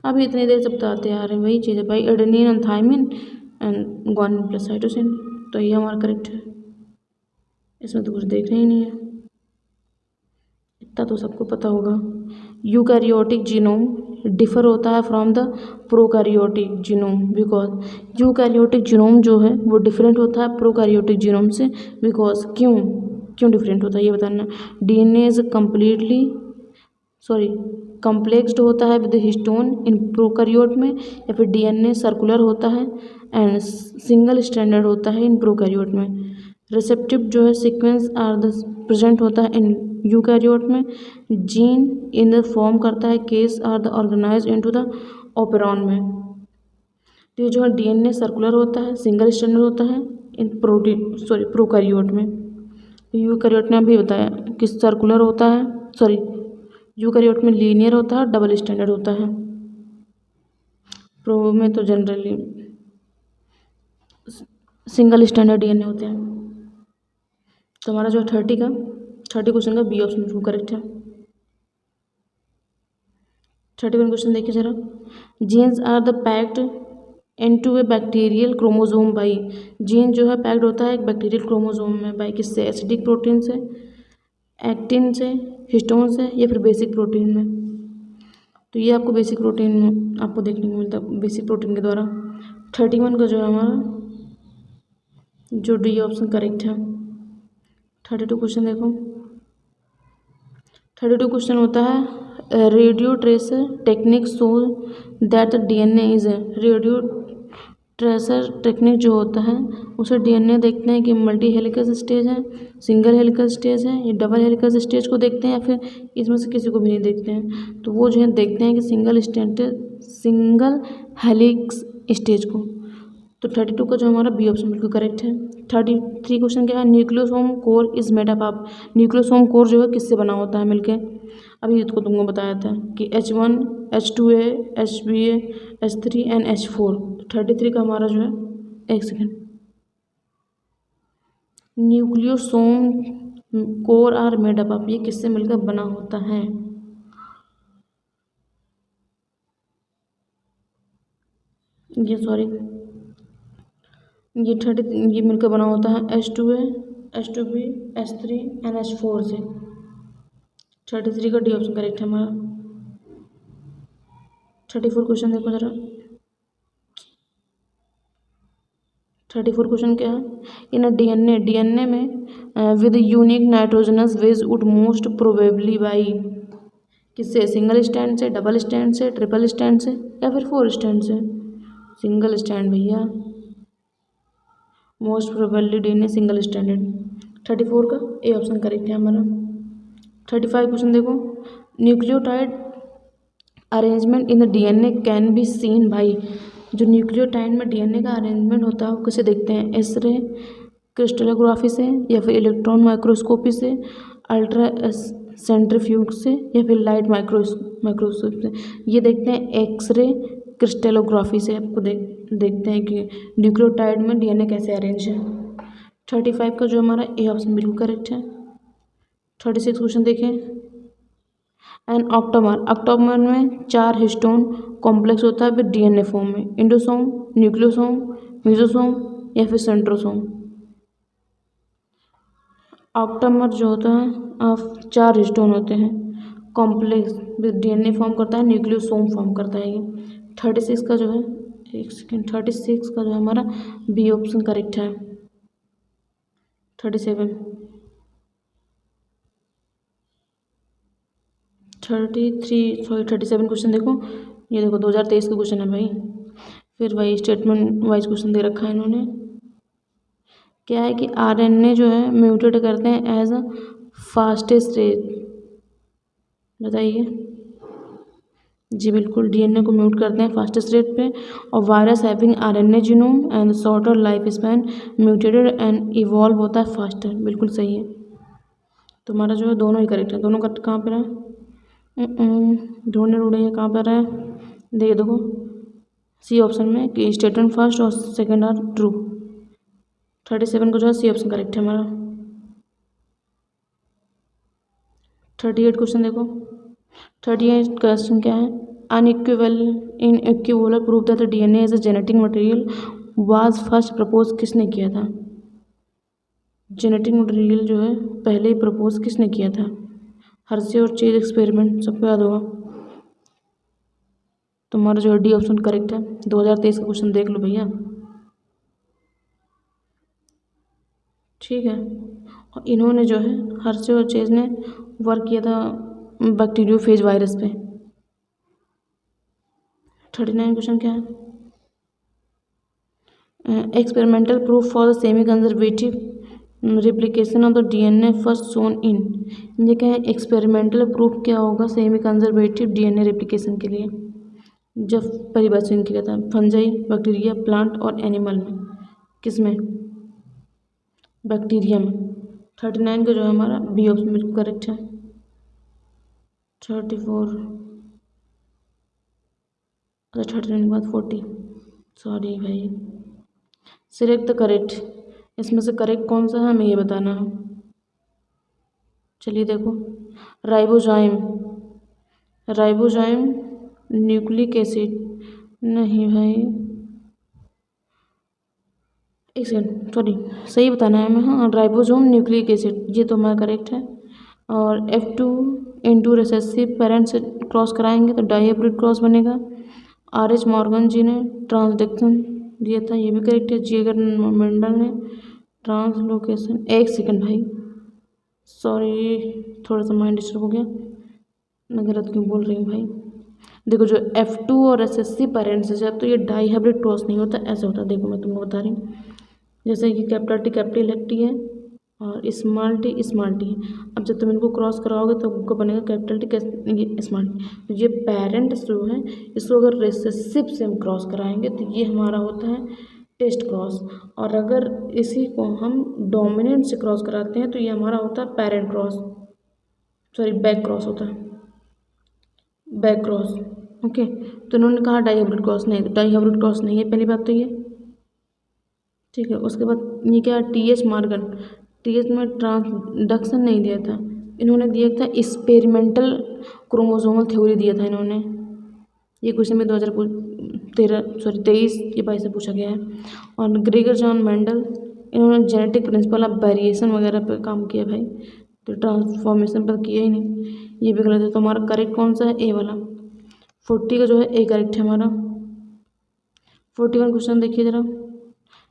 अभी इतनी देर से बताते आ रहे हैं वही चीज़ है भाई, adenine and thymine and guanine plus cytosine. तो ये हमारा करेक्ट है, इसमें तो कुछ देखना ही नहीं है, इतना तो सबको पता होगा। यूकैरियोटिक जीनोम डिफर होता है from the prokaryotic genome because eukaryotic genome जो है वो डिफरेंट होता है प्रोकैरियोटिक जीनोम से, बिकॉज क्यों डिफरेंट होता है ये बताना। डीएनए इज कम्प्लेक्स्ड होता है विद हिस्टोन इन प्रोकैरियोट में, या फिर डीएनए सर्कुलर होता है एंड सिंगल स्टैंडर्ड होता है इन प्रोकैरियोट में। रिसेप्टिव जो है सीक्वेंस आर द प्रेजेंट होता है इन यूकैरियोट में। जीन इन द फॉर्म करता है case are the organise into the operon में। तो ये जो है डीएनए सर्कुलर होता है, सिंगल स्टैंडर्ड होता है इन प्रोकैरियोट में। यूकैरियोट ने अभी बताया कि सर्कुलर होता है, यूकैरियोट में लीनियर होता है, डबल स्टैंडर्ड होता है। प्रो में तो जनरली सिंगल स्टैंडर्ड डीएनए होते हैं। तो हमारा जो 30 क्वेश्चन का बी ऑप्शन बिल्कुल करेक्ट है। 31 क्वेश्चन देखिए जरा, genes are the packed into a bacterial chromosome by. Gene जो है पैक्ड होता है एक बैक्टीरियल क्रोमोजोम में बाई किससे, एसिडिक प्रोटीन से, एक्टिन से, हिस्टोन से, या फिर बेसिक प्रोटीन में। तो ये आपको बेसिक प्रोटीन में आपको देखने को मिलता है, बेसिक प्रोटीन के द्वारा। 31 का जो है हमारा जो डी ऑप्शन करेक्ट है। 32 क्वेश्चन देखो, 32 क्वेश्चन होता है radio tracer technique so that the DNA is radio tracer technique जो होता है उसे डीएनए देखते हैं कि मल्टी हेलिकल स्टेज है, सिंगल हेलिकल स्टेज है, या डबल हेलिकल स्टेज को देखते हैं, या फिर इसमें से किसी को भी नहीं देखते हैं। तो वो जो है देखते हैं कि सिंगल हेलिक्स स्टेज को। तो 32 का जो हमारा बी ऑप्शन बिल्कुल करेक्ट है। 33 क्वेश्चन क्या है, nucleosome core is made up of. Nucleosome core जो है किससे बना होता है मिलके, अभी इसको तुमको बताया था कि H1 H2A HBA H3 and H4। 33 का हमारा जो है, एक second, nucleosome core are made up of, ये किससे मिलकर बना होता है, ये मिलकर बना होता है H2A H2B H3 and H4 से। 33 का डी ऑप्शन करेक्ट है हमारा। 34 क्वेश्चन देखो जरा, 34 क्वेश्चन क्या है, इन डीएनए में with unique nitrogenous base would most probably by किससे, सिंगल स्टैंड से, डबल स्टैंड से, ट्रिपल स्टैंड से, या फिर 4 स्टैंड से। सिंगल स्टैंड भैया, most probably DNA single standard. 34 का ए ऑप्शन करेक्ट है हमारा। 35 क्वेश्चन देखो, nucleotide arrangement in the DNA can be seen by. जो न्यूक्लियोटाइड में डीएनए का अरेंजमेंट होता है वो किसे देखते हैं, एक्सरे क्रिस्टलोग्राफी से, या फिर इलेक्ट्रॉन माइक्रोस्कोपी से, अल्ट्रा सेंट्रीफ्यूज से, या फिर लाइट माइक्रोस्कोप से। ये देखते हैं एक्सरे क्रिस्टलोग्राफी से, आपको देखते हैं कि न्यूक्लियोटाइड में डीएनए कैसे अरेंज है। 35 का जो हमारा ए ऑप्शन बिल्कुल करेक्ट है। 36 क्वेश्चन देखें, एंड ऑक्टोमर में 4 हिस्टोन कॉम्प्लेक्स होता है विद डीएनए फॉर्म में, इंडोसोम, न्यूक्लियोसोम, मेसोसोम या फिर सेंट्रोसोम। ऑक्टोमर जो होता है 4 हिस्टोन होते हैं कॉम्प्लेक्स विद डीएनए फॉर्म करता है, न्यूक्लियोसोम फॉर्म करता है। ये 36 का जो है, एक सेकेंड, 36 का जो है हमारा बी ऑप्शन करेक्ट है। 37 क्वेश्चन देखो, ये देखो 2023 का क्वेश्चन है भाई। फिर वही स्टेटमेंट वाइज क्वेश्चन दे रखा है इन्होंने। क्या है कि आरएनए जो है म्यूटेट करते हैं एज अ फास्टेस्ट रेट, बताइए जी बिल्कुल, डीएनए को म्यूट करते हैं फास्टेस्ट रेट पे। और virus having RNA genome and shorter life span mutated and evolve होता है फास्टर, बिल्कुल सही है। तुम्हारा जो है दोनों ही करेक्ट है, दोनों का कहाँ पर है, ढूंढने ढूंढे कहाँ पर है, देखिए देखो सी ऑप्शन में कि स्टेटमेंट फर्स्ट और सेकंड आर ट्रू। 37 को जो है सी ऑप्शन करेक्ट है हमारा। 38 क्वेश्चन देखो, 38 क्वेश्चन क्या है, unequivocal proof that the DNA is a genetic material was first propose किसने किया था। जेनेटिक मटेरियल जो है पहले ही प्रपोज किसने किया था, हर्शे और चेज एक्सपेरिमेंट, सबको याद होगा। तुम्हारा जो है डी ऑप्शन करेक्ट है। 2023 का क्वेश्चन देख लो भैया, ठीक है। और इन्होंने जो है हर्शे और चेज ने वर्क किया था बैक्टीरियोफेज वायरस पे। 39 क्वेश्चन क्या है, experimental proof for the semi conservative replication of the DNA first shown in. ये क्या है, एक्सपेरिमेंटल प्रूफ क्या होगा सेमी कंजर्वेटिव डीएनए रिप्लिकेशन के लिए, जब परिभाषित किया था फंजाई, बैक्टीरिया, प्लांट और एनिमल में, किसमें, बैक्टीरिया में। 39 का जो है हमारा बी ऑप्शन बिल्कुल करेक्ट है। 34 39 के बाद 40, सॉरी भाई, सिलेक्ट द करेक्ट, इसमें से करेक्ट कौन सा है हमें ये बताना है। चलिए देखो, राइबोजाइम न्यूक्लिक एसिड, नहीं भाई एक सेकेंड, सॉरी सही बताना है हमें, हाँ राइबोसोम न्यूक्लिक एसिड, ये तो हमारा करेक्ट है। और F2 रिसेसिव पेरेंट से क्रॉस कराएंगे तो डाईहाइब्रिड क्रॉस बनेगा। RH मॉर्गन जी ने ट्रांसडक्शन दिया था, ये भी करेक्ट है। जेगर मेंडल ने ट्रांसलोकेशन, एक सेकेंड भाई सॉरी थोड़ा सा माइंड डिस्टर्ब हो गया, मैं गलत क्यों बोल रही हूँ भाई। देखो जो F2 और रिसेसिव पेरेंट्स से जब तो ये डाईहाइब्रिड क्रॉस नहीं होता, ऐसा होता है। देखो मैं तुमको बता रही हूँ, जैसे कि कैपिटल टी है और स्मॉल टी है। अब जब तुम इनको क्रॉस कराओगे तो उनको बनेगा कैपिटल टी, ये स्मॉल टी। तो ये पेरेंट जो है इसको अगर रिसेसिव से हम क्रॉस कराएंगे तो ये हमारा होता है टेस्ट क्रॉस, और अगर इसी को हम डोमिनेंट से क्रॉस कराते हैं तो ये हमारा होता है parent cross, sorry back cross होता है, बैक क्रॉस। ओके, तो इन्होंने कहा डाईहाइब्रिड क्रॉस नहीं, तो डाईहाइब्रिड क्रॉस नहीं है पहली बात तो ये, ठीक है। उसके बाद ये क्या है, TH मॉर्गन, TH में ट्रांसडक्शन नहीं दिया था, इन्होंने दिया था एक्सपेरिमेंटल क्रोमोसोमल थ्योरी दिया था इन्होंने। ये क्वेश्चन में 2023 या 22 से पूछा गया है। और ग्रेगर जॉन मेंडल, इन्होंने जेनेटिक प्रिंसिपल ऑफ वेरिएशन वगैरह पर काम किया भाई, तो ट्रांसफॉर्मेशन पर किया ही नहीं, ये भी गलत है। तो हमारा करेक्ट कौन सा है, ए वाला। 40 का जो है ए करेक्ट है हमारा। 41 क्वेश्चन देखिए जरा,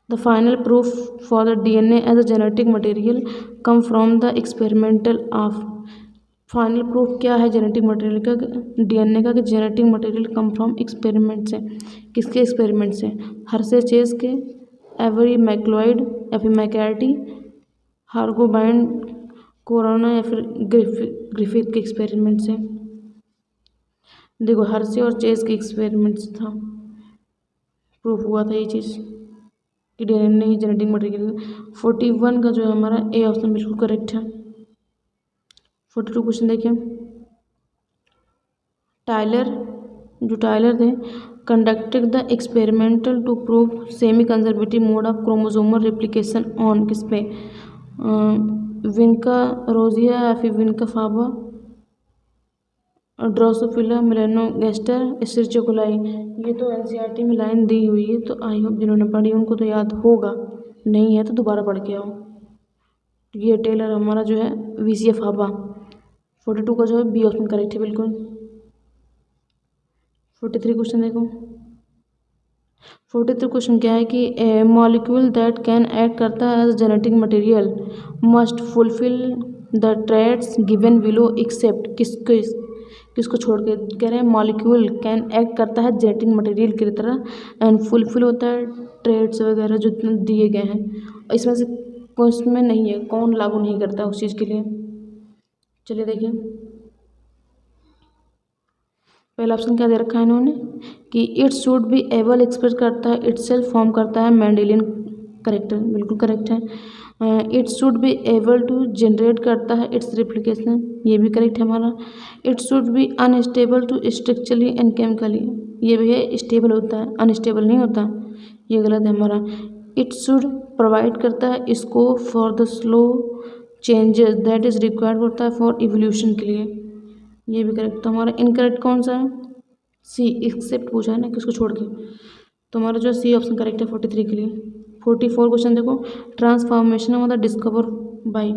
the final proof for the DNA as a genetic material come from the experimental of. Final proof क्या है जेनेटिक मटेरियल का, DNA का, कि genetic material come from experiment से, किसके एक्सपेरिमेंट से, हर्शे चेज के, एवरी मैक्लोइड या फिर मैकैर्टी, हार्गोबाइन कोरोना या फिर ग्रिफिथ के एक्सपेरिमेंट से। देखो हर्शे और चेज के एक्सपेरिमेंट से था, प्रूफ हुआ था ये चीज़ कि DNA ही जेनेटिक मटेरियल। 41 का जो है हमारा ए ऑप्शन बिल्कुल करेक्ट है। 42 क्वेश्चन देखिए, टाइलर थे conducted the experimental to prove semi conservative mode of chromosomal replication on, किस पे, विनका रोजिया या फिर विनका फाबा, ड्रोसोफिला मेलानोगास्टर एस्टेरियोकोलाई। ये तो एनसीईआरटी में लाइन दी हुई है, तो आई होप जिन्होंने पढ़ी उनको तो याद होगा, नहीं है तो दोबारा पढ़ के आओ। ये टेलर हमारा जो है वीसीएफ हाबा। 42 का जो है बी ऑप्शन करेक्ट है बिल्कुल। 43 क्वेश्चन देखो। 43 क्वेश्चन क्या है कि a molecule that can act करता है as genetic material must fulfil the traits given below except किसको छोड़ के कह रहे हैं मॉलिक्यूल कैन एक्ट करता है जेनेटिक मटेरियल की तरह एंड फुलफिल होता है ट्रेड्स वगैरह जो दिए गए हैं, इसमें से उसमें नहीं है, कौन लागू नहीं करता उस चीज़ के लिए। चलिए देखिए पहला ऑप्शन क्या दे रखा है इन्होंने कि it should be able express करता है इट सेल्फ फॉर्म करता है मेंडेलियन करेक्टर, बिल्कुल करेक्ट है। It should be able to generate करता है इट्स रिप्लिकेशन, ये भी करेक्ट है हमारा। It should be unstable to structurally and chemically, ये भी है, स्टेबल होता है अनस्टेबल नहीं होता, ये गलत है हमारा। इट शुड प्रोवाइड करता है scope for the slow changes that is required होता है फॉर इवोल्यूशन के लिए, ये भी करेक्ट। तो हमारा इनकरेक्ट कौन सा है, सी एक्सेप्ट पूछा है ना किसको छोड़ के, तो हमारा जो सी ऑप्शन करेक्ट है 43 के लिए। 44 क्वेश्चन देखो। ट्रांसफॉर्मेशन मतलब डिस्कवर बाय,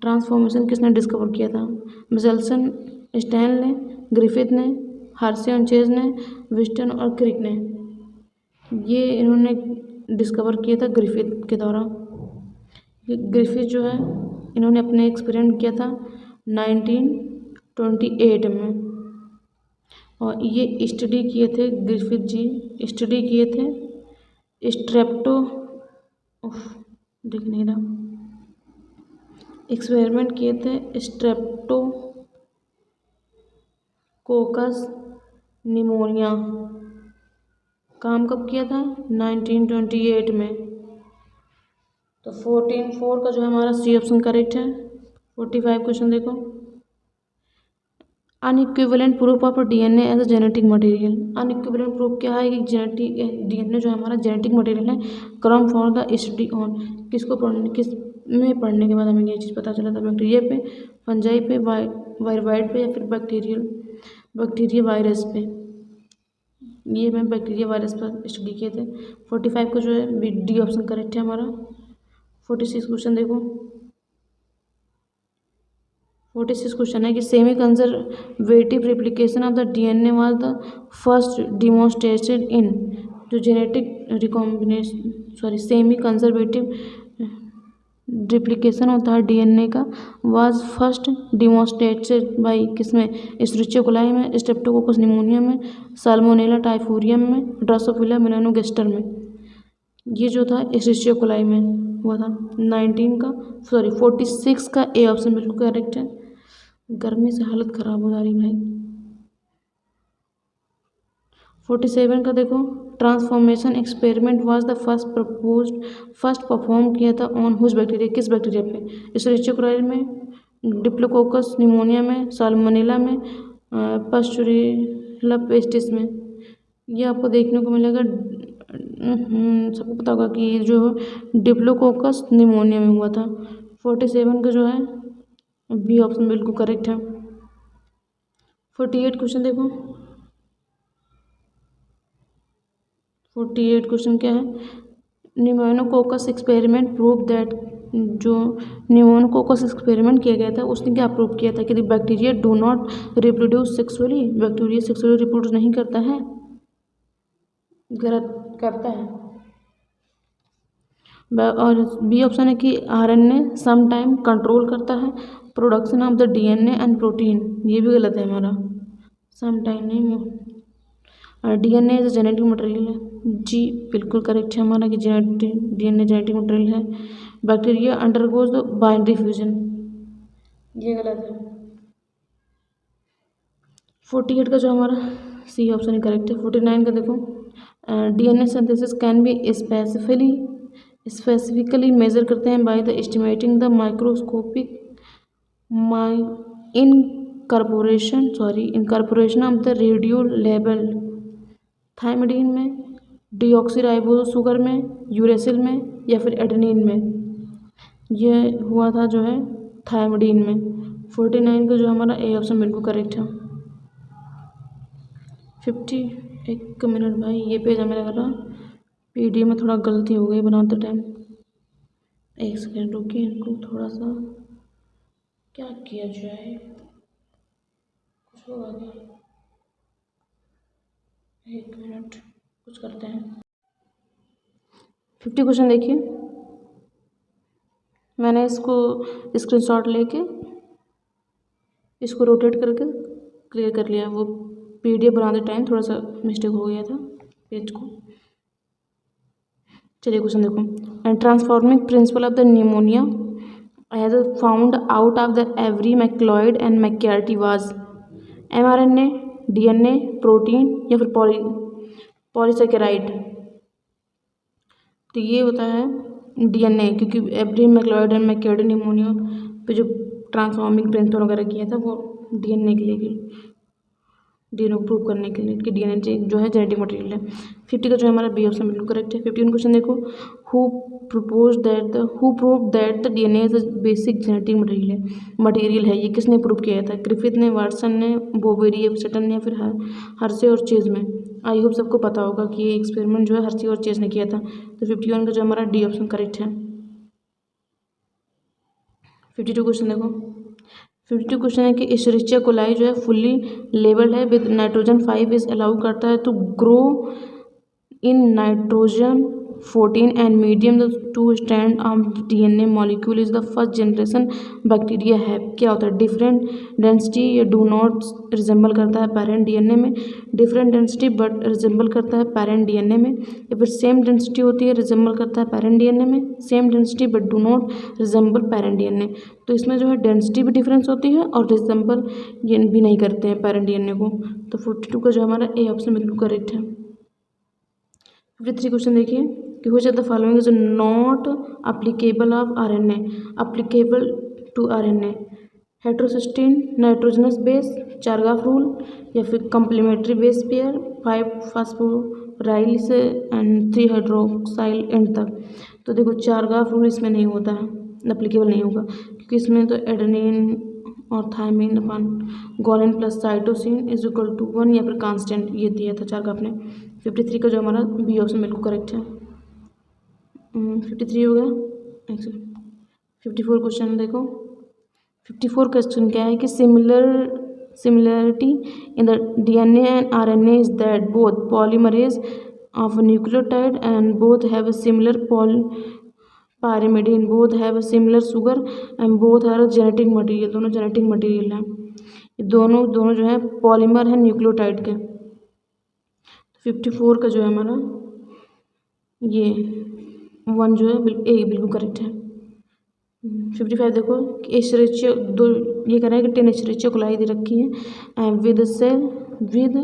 ट्रांसफॉर्मेशन किसने डिस्कवर किया था, मिचेल्सन, स्टैनले, ग्रिफिथ ने, हार्से और चेज ने, विस्टन और क्रिक ने, ये इन्होंने डिस्कवर किया था ग्रिफिथ के द्वारा। ग्रिफिथ जो है इन्होंने अपने एक्सपेरिमेंट किया था 1928 में, और ये स्टडी किए थे ग्रिफिथ जी, स्टडी किए थे स्ट्रेप्टो दिख नहीं रहा, एक्सपेरिमेंट किए थे स्ट्रेप्टोकोकस निमोनिया, काम कब किया था 1928 में। तो 14 का जो है हमारा सी ऑप्शन करेक्ट है। 45 क्वेश्चन देखो। Unequivocal proof of DNA as a genetic material, unequivocal proof क्या है कि जेनेटिक डीएनए जो है हमारा जेनेटिक मटेरियल है, क्रम फॉर द स्टडी ऑन, किसको पढ़ने किस में पढ़ने के बाद हमें ये चीज़ पता चला था, बैक्टीरिया पे, फंजाई पे, वायरवाइड पे, या फिर बैक्टीरिया वायरस पे, ये मैं बैक्टीरिया वायरस पर स्टडी किए थे। 45 को जो है डी ऑप्शन करेक्ट है हमारा। 46 क्वेश्चन देखो। 46 क्वेश्चन है कि semi conservative replication of the DNA was the first demonstrated in, जो genetic recombination semi conservative replication होता है डीएनए का, वाज फर्स्ट डिमॉन्स्ट्रेटेड बाई किसमें, एस्टेरियोकोलाई में, स्ट्रेप्टोकोकस निमोनिया में, साल्मोनेला टाइफोरियम में, ड्रोसोफिला मेलानोगास्टर में, ये जो था एस्टेरियोकोलाई में हुआ था। 46 का ए ऑप्शन बिल्कुल करेक्ट है। गर्मी से हालत ख़राब हो जा रही भाई। 47 का देखो। Transformation experiment was the first perform किया था ऑन हुज बैक्टीरिया, किस बैक्टीरिया पे, एस्टेरियोकोलाई में, डिप्लोकोकस निमोनिया में, साल्मोनेला में, पास्चुरेला पेस्टिस में, ये आपको देखने को मिलेगा। सबको पता होगा कि ये जो डिप्लोकोकस निमोनिया में हुआ था। 47 का जो है बी ऑप्शन बिल्कुल करेक्ट है। 48 क्वेश्चन देखो। 48 क्वेश्चन क्या है, न्यूमोकोकस एक्सपेरिमेंट प्रूव दैट, जो न्यूमोकोकस एक्सपेरिमेंट किया गया था उसने क्या प्रूव किया था कि bacteria do not reproduce sexually, bacteria sexually reproduce नहीं करता है, गलत करता है। और बी ऑप्शन है कि आरएनए सम टाइम कंट्रोल करता है production of the DNA and protein, ये भी गलत है हमारा, सम टाइम नहीं। डीएनए इज जेनेटिक मटेरियल है, जी बिल्कुल करेक्ट है हमारा कि डीएनए जेनेटिक मटेरियल है। Bacteria undergoes the binary fusion, ये गलत है। 48 का जो हमारा सी ऑप्शन ही करेक्ट है। 49 का देखो। DNA synthesis can be specifically measure करते हैं by the estimating the microscopic incorporation of the radio label thymidine में, डीऑक्सीराइबोज शुगर में, यूरेसिल में, या फिर एडेनिन में, यह हुआ था जो है थायमिडीन में। 49 का जो हमारा ए ऑप्शन बिल्कुल करेक्ट है। एक मिनट भाई, ये पेज हमें लग रहा PDF में थोड़ा गलती हो गई बनाते टाइम। एक सेकेंड रुकिए, इनको थोड़ा सा क्या किया जाए, कुछ होगा क्या? एक मिनट, कुछ करते हैं। 50 क्वेश्चन देखिए, मैंने इसको स्क्रीनशॉट लेके इसको रोटेट करके क्लियर कर लिया। वो PDF बनाते टाइम थोड़ा सा मिस्टेक हो गया था पेज को। चलिए क्वेश्चन देखो, and transforming principle of the pneumonia as found out of the Avery MacLeod and McCarty was mRNA, DNA, protein या फिर पॉलीसेकेराइड। तो ये होता है DNA, क्योंकि Avery MacLeod and McCarty pneumonia पे जो ट्रांसफॉर्मिंग प्रिंसिपल वगैरह किया था वो DNA के लिए, DNA को प्रूव करने के लिए कि DNA जो है जेनेटिक मटेरियल है। 50 का जो हमारा बी ऑप्शन बिल्कुल करेक्ट है। 51 क्वेश्चन देखो, who prove that the DNA is a basic genetic material है। ये किसने प्रूव किया था? ग्रिफिथ ने, वाटसन ने, बोवेरी, एफस्टन ने या फिर हर्शे और चेज में। आई होप सबको पता होगा कि ये एक्सपेरिमेंट जो है हर्शे और चेज ने किया था। तो 51 का जो हमारा डी ऑप्शन करेक्ट है। 52 क्वेश्चन देखो, 52 क्वेश्चन है कि इशरिचिया कोलाई जो है फुल्ली लेबल्ड है विद नाइट्रोजन 5 इज अलाउ करता है to grow in nitrogen 14 and medium the two stand of DNA molecule is the first generation bacteria है। क्या होता है? डिफरेंट डेंसिटी या डू नॉट रिजेंबल करता है पेरेंट DNA में, डिफरेंट डेंसिटी बट रिजेंबल करता है पेरेंट DNA में, या फिर सेम डेंसिटी होती है रिजेंबल करता है पेरेंट DNA में, same density but do not resemble parent DNA। तो इसमें जो है डेंसिटी भी डिफरेंस होती है और रिजेंबल ये भी नहीं करते हैं पेरेंट DNA को। तो 42 का जो हमारा ए ऑप्शन बिल्कुल करेक्ट है। 53 क्वेश्चन देखिए कि which of the following is not applicable of RNA, applicable to RNA? Heterocysteine, nitrogenous base, Chargaff rule या फिर कंप्लीमेंट्री बेस पेयर, 5 फास्फोराइल से एंड 3 हाइड्रोक्साइल एंड तक। तो देखो चारगाफ रूल इसमें नहीं होता है, अप्लीकेबल नहीं होगा, क्योंकि इसमें तो एडेनिन और थायमिन अपन गोलिन plus cytosine is equal to 1 या फिर कांस्टेंट ये दिया था चारगाफ ने। 53 का जो हमारा बी ऑप्शन बिल्कुल करेक्ट है। 53 हो गया। 54 क्वेश्चन देखो, 54 क्वेश्चन क्या है कि similarity in the DNA and RNA is that both polymerase of nucleotide and both have a similar pyrimidine, both have a similar sugar and both are genetic material। दोनों genetic material हैं, ये दोनों जो है polymer है nucleotide के। 54 का जो है हमारा ये 1 जो है बिल्कुल करेक्ट है। 55 देखो कि इशरिचिया दो ये कह रहा है कि 10 इशरिचिया कोलाई दे रखी है with cell with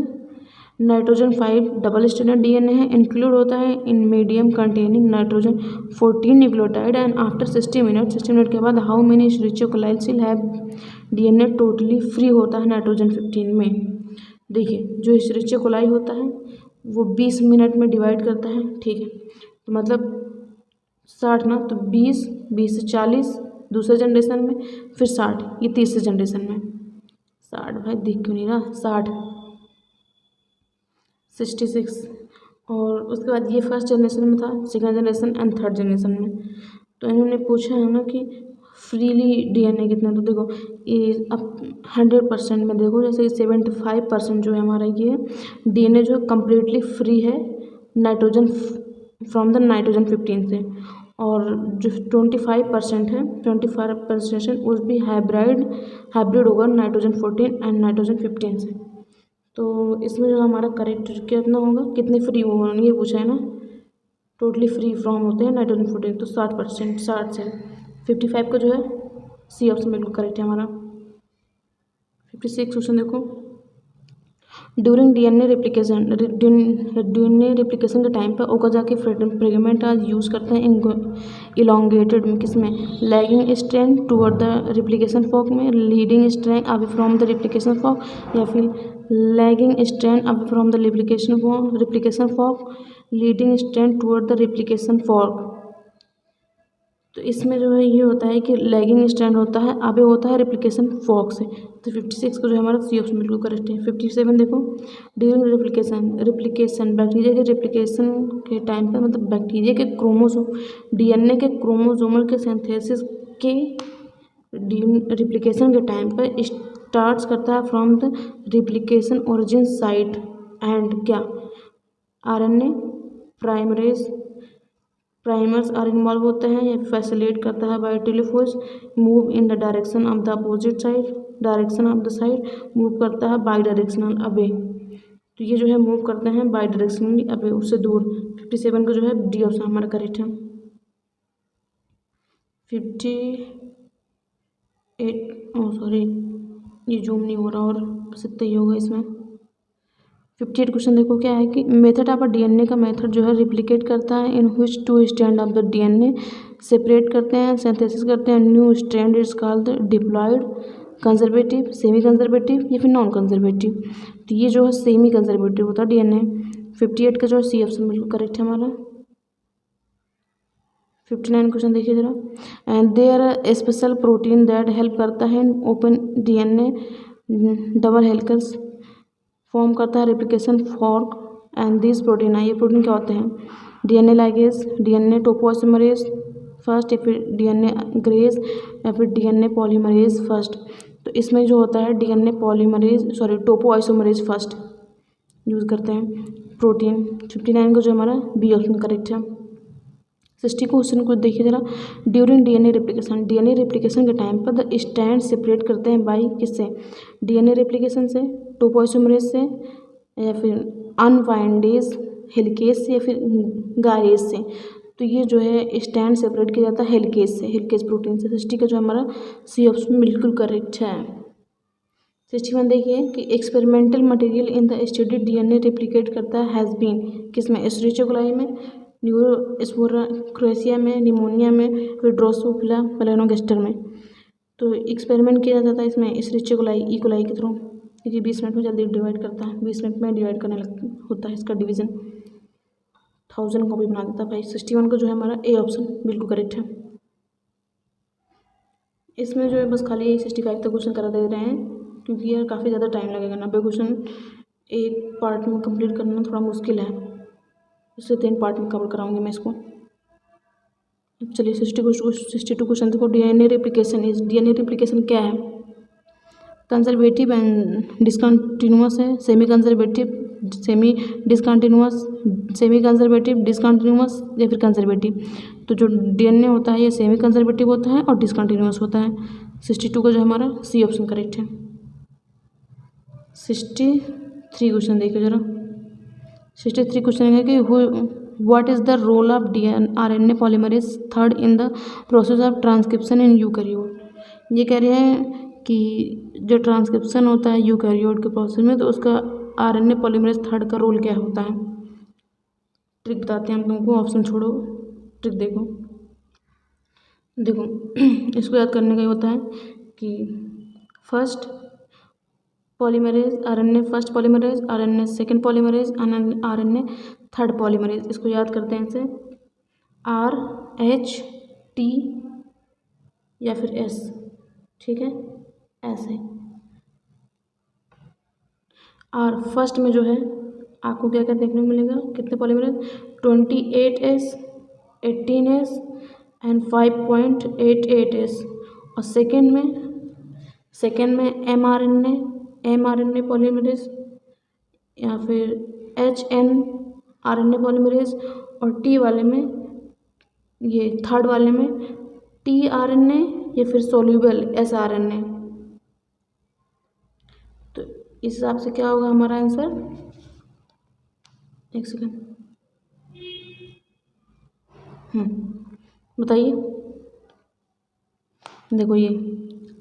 nitrogen 5 double standard DNA है, इंक्लूड होता है in medium containing nitrogen 14 nucleotide and after 60 minute के बाद how many Escherichia coli will have DNA totally free होता है नाइट्रोजन 15 में। देखिए जो इशरिचिया कोलाई होता है वो 20 मिनट में डिवाइड करता है, ठीक है, तो मतलब 60 ना, तो 20 से 40 दूसरे जनरेशन में, फिर 60 ये तीसरे जनरेशन में। 60 भाई दिख क्यों नहीं रहा, 66 और उसके बाद ये फर्स्ट जनरेशन में था, second generation and third generation में। तो इन्होंने पूछा है ना कि फ्रीली DNA कितना, तो देखो ये अब 100% में देखो, जैसे 75% जो है हमारा ये DNA जो है कम्प्लीटली फ्री है नाइट्रोजन फ्रॉम द नाइट्रोजन 15 से, और जो 25% है 25% उस भी हाइब्रिड होगा नाइट्रोजन 14 एंड नाइट्रोजन 15 से। तो इसमें जो हमारा करेक्ट कितना होगा, कितने फ्री होगा ये पूछा है ना, टोटली फ्री फ्रॉम होते हैं नाइट्रोजन 14, तो 60%, 60 से 55 का जो है सी ऑप्शन बिल्कुल करेक्ट है हमारा। 56 क्वेश्चन देखो, ड्यूरिंग DNA रेप्लिकेशन के टाइम पर ओकाजाकी फ्रेगमेंट आज यूज़ करते हैं इलोंगेटेड में, किसमें? Lagging strand toward the replication fork में, leading strand away from the replication fork, या फिर lagging strand away from the replication fork, leading strand toward the replication fork. तो इसमें जो है ये होता है कि लैगिंग स्ट्रैंड होता है, आगे होता है रेप्लिकेशन फॉक से। तो 56 को जो है हमारा सी ऑप्शन बिल्कुल करेक्ट है। 57 देखो, ड्यूरिंग रेप्लिकेशन बैक्टीरिया के रेप्लिकेशन के टाइम पर, मतलब बैक्टीरिया के क्रोमोसोम डीएनए के क्रोमोसोमल के सिंथेसिस के रिप्लिकेशन के टाइम पर स्टार्ट्स करता है from the replication origin site and क्या आरएनए प्राइमर्स आर इन्वॉल्व होते हैं या फैसिलिटेट करता है by telophase move in the direction of the opposite side, direction of the side move करता है बाई डायरेक्शनल अवे। तो ये जो है मूव करते हैं बाई डायरेक्शनली अवे, उससे दूर। 57 का जो है डी ऑप्शन हमारा करेक्ट है। 58 सॉरी ये जूम नहीं हो रहा, और बस इतना ही होगा इसमें। 58 क्वेश्चन देखो क्या है कि मेथड ऑफ डीएनए का मेथड जो है रिप्लिकेट करता है in which two strand of the DNA separate करते हैं, सिंथेसिस करते हैं new strand is called diploid, conservative, semi conservative या फिर नॉन कंजर्वेटिव। तो ये जो है सेमी कंजर्वेटिव होता है डीएनए। 58 का जो है सी ऑप्शन बिल्कुल करेक्ट है हमारा। 59 क्वेश्चन देखिए जरा, and their special protein that help करता है ओपन डीएनए डबल हेलिकल्स फॉर्म करता है replication fork, and this protein है, ये प्रोटीन क्या होते हैं? DNA ligase, DNA topoisomerase first, या फिर डीएनए ग्रेज, या फिर डीएनए पॉलीमरेज फर्स्ट। तो इसमें जो होता है डीएनए टोपोआइसोमरेज फर्स्ट यूज़ करते हैं प्रोटीन। 59 को जो हमारा बी ऑप्शन करेक्ट है। 60 क्वेश्चन को देखिए जरा, ड्यूरिंग डीएनए रेप्लिकेशन के टाइम पर द स्ट्रैंड सेपरेट करते हैं बाई किससे? डीएनए रेप्लिकेशन से, टोपोआइसोमरेज से, या फिर अनवाइंडेज हेलिकेज से, या फिर गायरेज से। तो ये जो है स्ट्रैंड सेपरेट किया जाता है हेलिकेज से, हेलिकेज प्रोटीन से। 60 का जो हमारा सी ऑप्शन बिल्कुल करेक्ट है। 61 देखिए कि experimental material in the study DNA replicate करता है हैज़ बीन किसमें? एस्चेरिचिया कोलाई में, न्यूरोस्पोरा क्रोएशिया में, निमोनिया में, फिर ड्रोसोफिला मेलानोगास्टर में। तो एक्सपेरिमेंट किया जाता है इसमें एस्चेरिचिया कोलाई ई कोलाई के थ्रू, क्योंकि 20 मिनट में जल्दी डिवाइड करता है, 20 मिनट में डिवाइड करने होता है इसका डिवीज़न। 1000 कॉपी बना देता है भाई। 61 को जो है हमारा ए ऑप्शन बिल्कुल करेक्ट है। इसमें जो है बस खाली 65 तक क्वेश्चन करा दे रहे हैं, क्योंकि यार काफ़ी ज़्यादा टाइम लगेगा। 90 क्वेश्चन एक पार्ट में कंप्लीट करना थोड़ा मुश्किल है, इससे 3 पार्ट में कवर कराऊंगी मैं इसको। चलिए 62 क्वेश्चन देखो, डीएनए रेप्लिकेशन क्या है? कंजर्वेटिव एंड डिसकंटिन्यूअस है, semi conservative, semi discontinuous, semi conservative, discontinuous या फिर कंजर्वेटिव। तो जो डीएनए होता है ये सेमी कंजर्वेटिव होता है और डिसकंटिन्यूअस होता है। 62 का जो हमारा सी ऑप्शन करेक्ट है। 63 क्वेश्चन देखिए जरा। 63 क्वेश्चन है कि what is the role of RNA polymerase third in the process of transcription in eukaryote. ये कह रहे हैं कि जो ट्रांसक्रिप्शन होता है यूकैरियोट के प्रोसेस में, तो उसका आरएनए पॉलीमरेज थर्ड का रोल क्या होता है? ट्रिक बताते हैं हम तुमको, ऑप्शन छोड़ो, ट्रिक देखो। इसको याद करने का ये होता है कि first polymerase RNA first polymerase, RNA second polymerase, RNA third polymerase. इसको याद करते हैं इसे RH-T या फिर S, ठीक है, ऐसे। और फर्स्ट में जो है आपको क्या क्या देखने को मिलेगा, कितने polymerase? 28S, 18S and 5.88S। और सेकेंड में mRNA पॉलीमरेज या फिर HNRNA पॉलीमरेज, और T वाले में, ये थर्ड वाले में tRNA या फिर सोल्यूबल sRNA। तो इस हिसाब से क्या होगा हमारा आंसर? एक सेकेंड, बताइए। देखो ये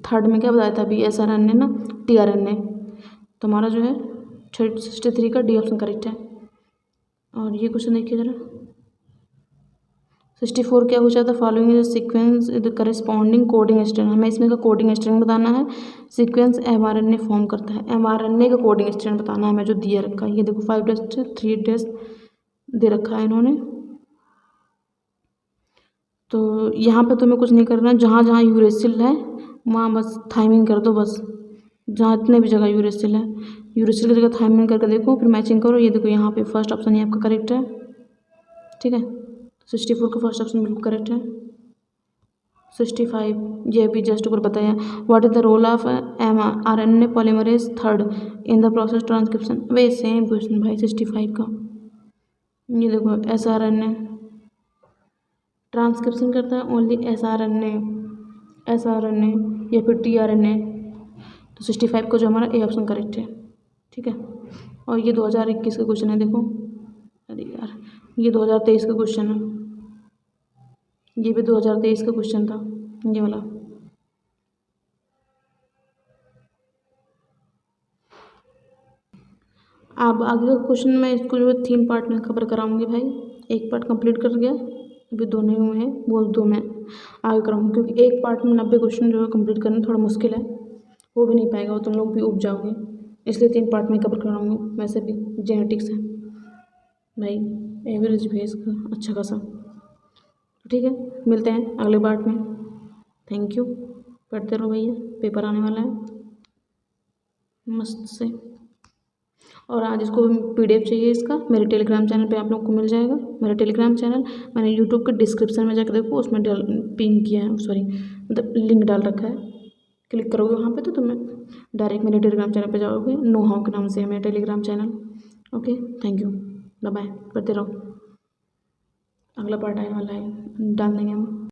थर्ड में क्या बताया था अभी? sRNA ना, tRNA। तो हमारा जो है 63 का डी ऑप्शन करेक्ट है। और ये क्वेश्चन देखिए जरा। 64 क्या पूछा था? Following sequence the corresponding coding strand. हमें इसमें का कोडिंग स्ट्रैंड बताना है। सीक्वेंस mRNA फॉर्म करता है, mRNA का कोडिंग स्ट्रैंड बताना है हमें, जो दिया रखा है। ये देखो 5' 3' दे रखा है इन्होंने। तो यहाँ पे तुम्हें कुछ नहीं करना, जहाँ जहाँ यूरेसिल है वहाँ बस थाइमिन कर दो, बस जहाँ इतने भी जगह यूरेसिल है, यूरेसिल की जगह थाइमिन करके देखो, फिर मैचिंग करो। ये देखो यहाँ पे फर्स्ट ऑप्शन ये आपका करेक्ट है, ठीक है। 64 का फर्स्ट ऑप्शन बिल्कुल करेक्ट है। 65 ये भी जस्ट ऊपर बताया। What is the role of mRNA polymerase third in the process transcription, वे सेम क्वेश्चन भाई 65 का। ये देखो sRNA ट्रांसक्रिप्शन करता है ओनली sRNA या फिर tRNA, तो 65 का जो हमारा ए ऑप्शन करेक्ट है, ठीक है। और ये 2021 का क्वेश्चन है, देखो अरे यार ये 2023 का क्वेश्चन है, ये भी 2023 का क्वेश्चन था ये वाला। अब आगे का क्वेश्चन मैं इसको जो है 3 पार्ट में कवर कराऊंगी भाई। एक पार्ट कंप्लीट कर गया, अभी 2 नहीं हुए हैं, वो 2 मैं आगे कराऊंगी, क्योंकि एक पार्ट में 90 क्वेश्चन जो है कंप्लीट करना थोड़ा मुश्किल है, हो भी नहीं पाएगा, वो तुम लोग भी उब जाओगे, इसलिए 3 पार्ट में कवर कराऊंगी। वैसे भी जेनेटिक्स है भाई, एवरेज भी है इसका अच्छा खासा, ठीक है। मिलते हैं अगले पार्ट में, थैंक यू। पढ़ते रहो भैया, पेपर आने वाला है मस्त से। और आज इसको PDF चाहिए इसका, मेरे टेलीग्राम चैनल पे आप लोग को मिल जाएगा। मेरा टेलीग्राम चैनल मैंने यूट्यूब के डिस्क्रिप्शन में जाकर देखो, उसमें पिन किया है, सॉरी मतलब लिंक डाल रखा है, क्लिक करोगे वहाँ पे तो तुम्हें डायरेक्ट मेरे टेलीग्राम चैनल पे जाओगे। नो हाउ के नाम से है मेरा Telegram channel. Okay thank you, bye bye, पढ़ते रहो, अगला पार्ट आने वाला है, डाल देंगे हम।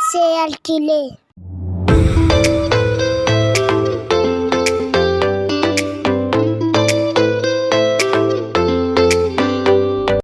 शेयर के लिए